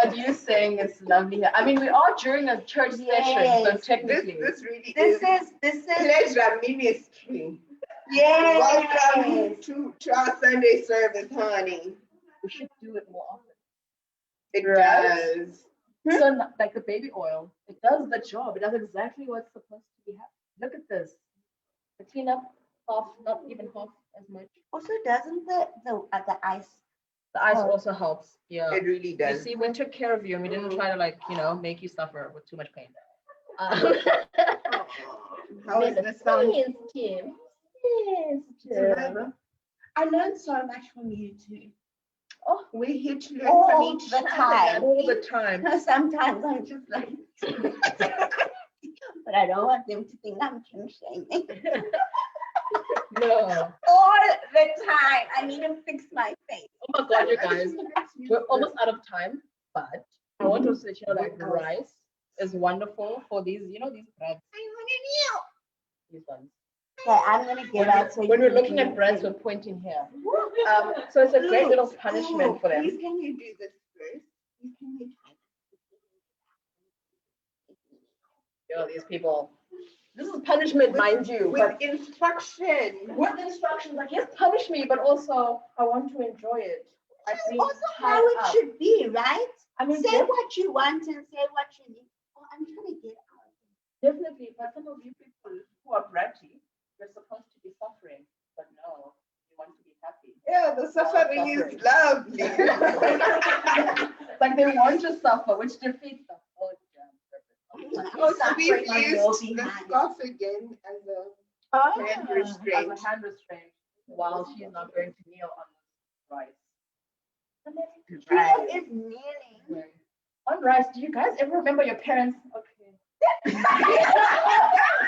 And you saying it's lovely here. I mean, we are during a church session, so Yes. technically. This really This is is pleasure ministry. yes. Welcome to our Sunday service, honey. We should do it more often. It Right? does. So, like the baby oil, it does the job. It does exactly what's supposed to be happening. Look at this. The cleanup, half, not even half as much. Also, doesn't the ice? The ice Oh. also helps. Yeah. It really You does. see, we took care of you and we didn't try to, like, make you suffer with too much pain. How is the sound? Yes, Tim. Yes, Tim. I learned so much from you too. Oh, We hit you All from each the other. time. all the time. Sometimes I'm just like, but I don't want them to think I'm king shaming. No. All the time. I need to fix my face. Oh my God, you guys. We're almost out of time, but I want to let you know that the rice is wonderful for these, these breads. These ones. Okay, I'm gonna give out so When you we're can looking do at breads, it. we're pointing here. So it's a great little punishment for them. Please, can you do this first? Please, can you These people. This is punishment, mind you. with instruction? With instructions, like, yes, punish me, but also I want to enjoy it. That's being also tied how it up. should be, right? I mean, Say what you want and say what you need. Oh, I'm trying to get out. definitely, but some of you people who are bratty, you're supposed to be suffering, but no, you want to be happy. Yeah, the suffering is lovely. Like they want to suffer, which defeats the whole damn purpose. Oh, so Suffering we've on your used the behalf. scarf again as a hand As restraint. a hand restraint while she's not going to kneel on the rice. Chido is kneeling. On rice, do you guys ever remember your parents? Okay.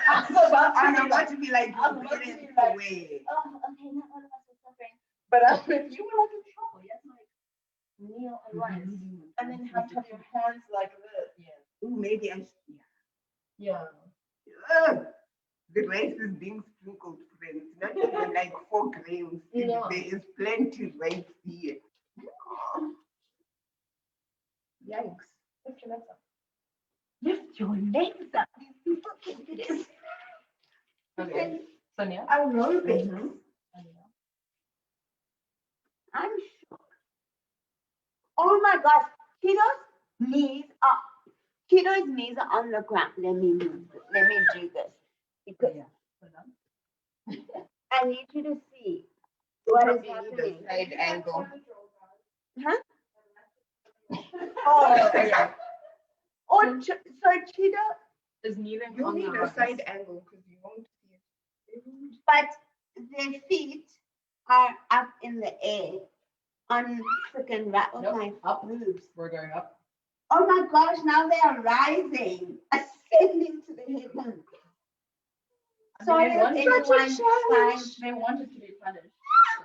I'm about to be like, I'm about to be "Get like- away." Oh, okay, not all of us are suffering. But if you were like in trouble, you had to like kneel on rice and then have to have your hands like this. Yeah. Ooh, maybe I should. Yeah. Ugh. The rice is being sprinkled, friends. Not even like 4 grains. No. There is plenty right here. Yikes. Lift your legs up. Lift your legs up. These people can do this. Okay. Sonia? Aerobics. I'm shocked. Oh my gosh, Chido's knees are on the ground. Let me move this. Let me do this because I need you to see what is happening. The side angle. Huh? Oh, yeah. Oh, so Chido, is kneeling You on need the a rise. side angle because you won't see it. But their feet are up in the air on freaking Nope, my up. boobs. We're going up. Oh my gosh, now they are rising, ascending to the heavens. Sorry, they want if such a anyone challenge. finds They wanted to be punished. So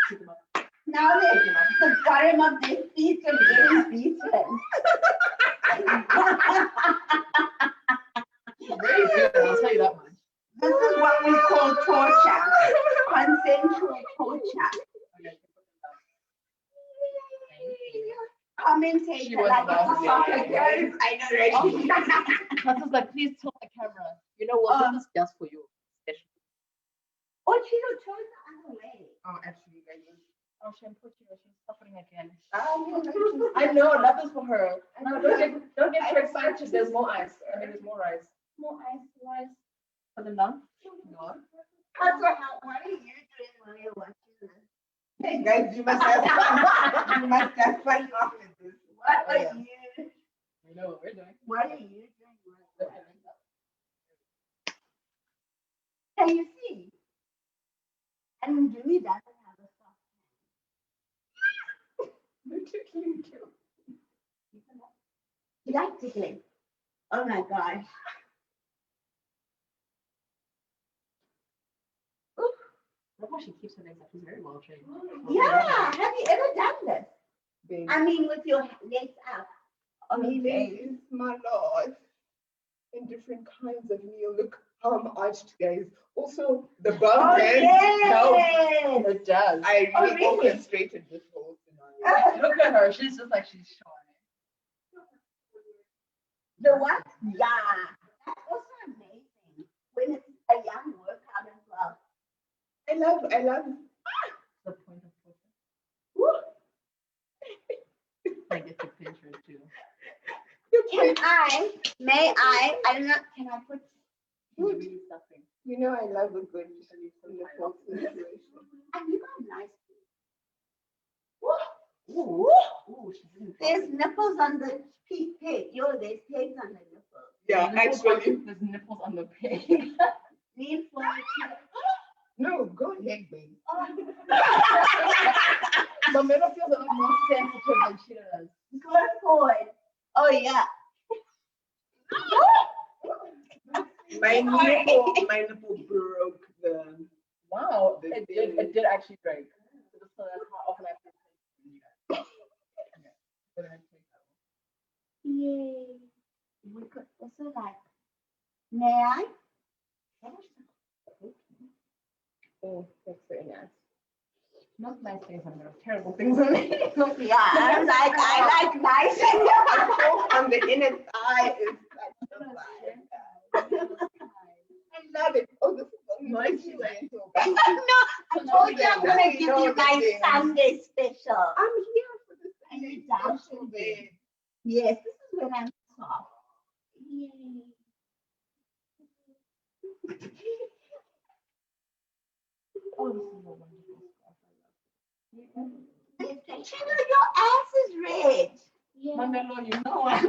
keep them up. now the bottom of their feet are getting beaten. Very good, I'll tell you that much. This is what we call torture, consensual torture. Okay, put them down. Thank you. Commentator, She was like it's a lovely. soccer game. I know, right? That's just like, please tilt the camera. You know what? This is just for you. Oh, Chido, turn the other way. Oh, actually, I do. Oh, shampoo, she's suffering again. Oh, I know, love is for her. No, don't get too excited. There's more ice. I mean, there's more rice. More ice. For the lunch? No. Also, what are you doing while you're watching this? hey guys, you must have fun. You must have fun after this. What Oh, are yeah. you? We know what we're doing. What are you doing? Can you see? And Ndumi doesn't have a soft You're too cute. hand. You like tickling? Oh my gosh. Look how she keeps her legs up. She's very well trained. Yeah, have you ever done this? Baby. I mean, with your legs up. Kneeling is my life. In different kinds of kneel. Look how I'm arched, guys. Also, the bum Oh, bend helps. yes. It does. I Oh, really really? orchestrated this whole scenario. Look at her. She's just like, she's shy. The what? Yeah. That's also amazing. When it's a young workout as well. I love The point of torture. Woo. I get to pinch her too. May I don't know, can I put, She's really suffering. you know I love a good nipple situation. and you got nice. Ooh, she didn't. There's nipples on the pig. Yo, there's pigs on the nipples. Yeah, actually. There's nipples on the pig. Lean forward. No, go ahead, baby. Mamello feels a lot more sensitive than she does. Go forward. Oh yeah. My nipple broke the. Wow, The it did actually break. So that's how often I have to take Yay. We could also like, may I? Oh, that's very nice. Not nice things on there, terrible things on me. Yeah, I like nice. On the inner thigh is such a vibe. I love it. Oh, this is only my gentle. I told you I'm gonna give you my Sunday special. I'm here for the And Sunday you dance special, with babe. Yes, this is when I'm soft. Yay. Oh, this is a wonderful stuff. Chido, your ass is red. Mamello, you know what?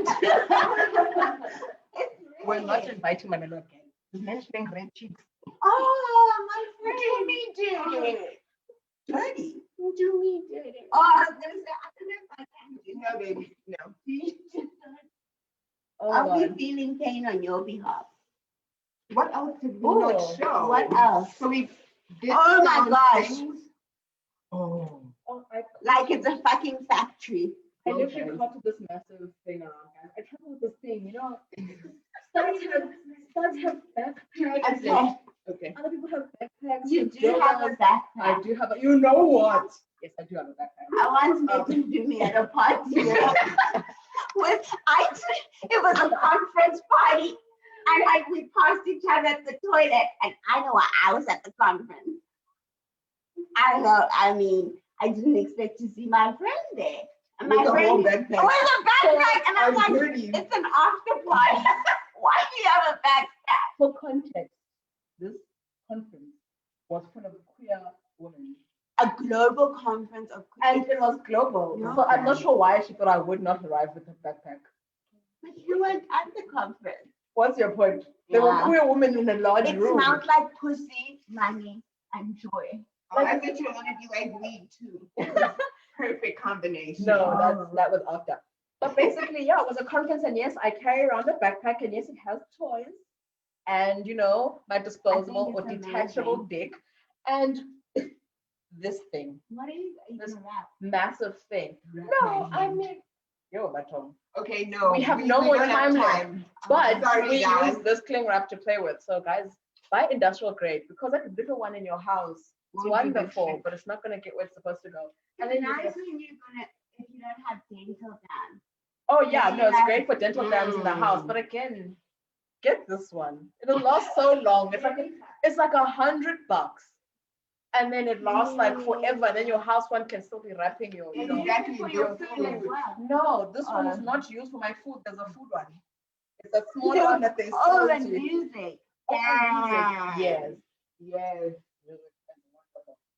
It's We're red. not inviting Mamello again. He's mentioning red cheeks. Oh, my friend. Ndumi did it. Dirty. Ndumi did it. Oh, I was gonna say, I don't know if I can do No, baby, no. that. Oh, I'll be God. feeling pain on your behalf. What else did we Oh, not show? What else? So we did Oh my some gosh. things. Oh. Oh, Like it's a fucking factory. I literally carted this massive thing around, guys. I travel with this thing, you know. Studs have backpacks. Okay. Okay. Other people have backpacks. You with do have a dildos. backpack. I do have a. You know what? Yes, I do have a backpack. I once met Ndumi at a party. It was a conference party, and like we passed each other at the toilet, and I know I was at the conference. I don't know. I mean, I didn't expect to see my friend there. And my With the whole friend backpack. with a backpack, and I'm like, goodies. it's an after party. Why do you have a backpack? For context, this conference was full of queer women. A global conference of And it was global. No. So I'm not sure why she thought I would not arrive with a backpack. But you weren't at the conference. What's your point? There were Yeah. queer women in a large It room. smelled like pussy, money, and joy. Oh, I thought you were gonna be like weed too. Perfect combination. No, that was after. But basically, yeah, it was a conference, and yes, I carry around a backpack, and yes, it has toys, and you know, my disposable or it's detachable dick, and this thing, What is This- that? massive thing. No, I mean, yo, my tongue. Okay, no. We have no more don't have time left. But Sorry, we guys. use this cling wrap to play with. So guys, buy industrial grade because that little one in your house, it's Won't do the wonderful, trick. but it's not gonna get where it's supposed to go. And And then then you nice just, when you're gonna, if you don't have dental dams. oh yeah, no, it's Yeah. great for dental dams in the house. Mm. But again, get this one. It'll last so long. It's like $100. And then it lasts like forever. And then your house one can still be wrapping your, you know. Exactly, For your your food as food. well. No, this one is not used for my food. There's a food one. It's a small one that they Oh, sold the you. music. Oh, music. Yes. Yes.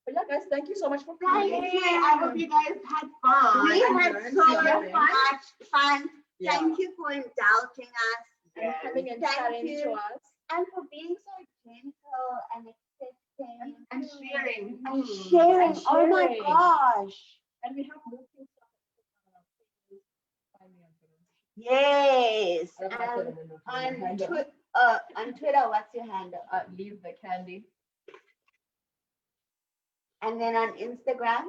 But yeah, guys, thank you so much for Thank coming. you. I hope you guys had fun. We and had learned so something. much fun. Yeah. Thank you for indulging us And Yes. coming and Thank chatting you. to us. and for being so gentle and accepting And sharing. and sharing. And Oh my sharing. gosh. And we have more things on our pages. Find me on Twitter. Yes. I don't know if I put it in the On handle. on Twitter, what's your handle? Leave the candy. And then on Instagram,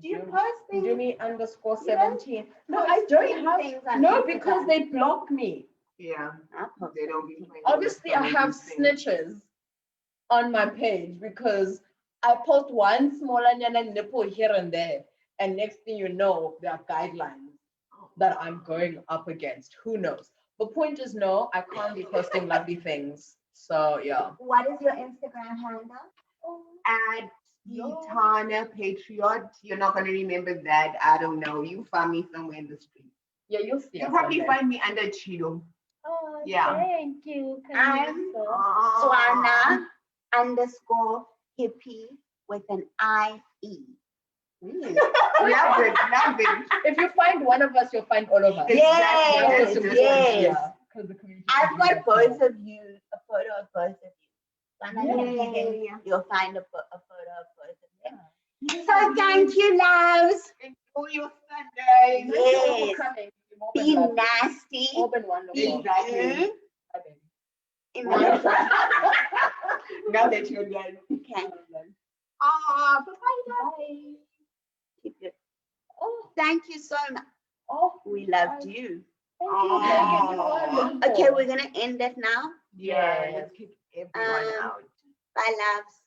do you post things? Ndumi_17. No, Post I don't have. things on No, Instagram? because they block me. Yeah. I post They don't be playing. Obviously, I with have some of these things. snitches on my page because I post one small nipple here and there, and next thing you know, there are guidelines that I'm going up against. Who knows? The point is, no, I can't be posting lovely things. So yeah. What is your Instagram handle? At Tana Patriot. You're not gonna remember that. I don't know. You find me somewhere in the street. Yeah, you'll see. You'll us probably one day. find me under Chido. Oh, Yeah. thank you. I'm Swana. Swana_hippie with an IE. Love it. Love it. If you find one of us, you'll find all of us. Yes, Exactly. yes. Yeah, 'cause the community I've is got beautiful. both of you, a photo of both of you. Swana Yeah. hippie, you'll find a photo of both of them. Yeah. So thank you, loves. Enjoy your Sunday. Thank you all for Yes. coming. You've all Be been lovely. nasty. All been wonderful. Exactly. Bye, baby. Imagine. Now that you're done. Okay. Bye. Keep it. Oh, Thank you so much. oh, We loved you. thank you. Thank you. You are wonderful. Okay, we're gonna end it now. Yeah. Yes. Let's kick everyone Um, out. Bye, loves.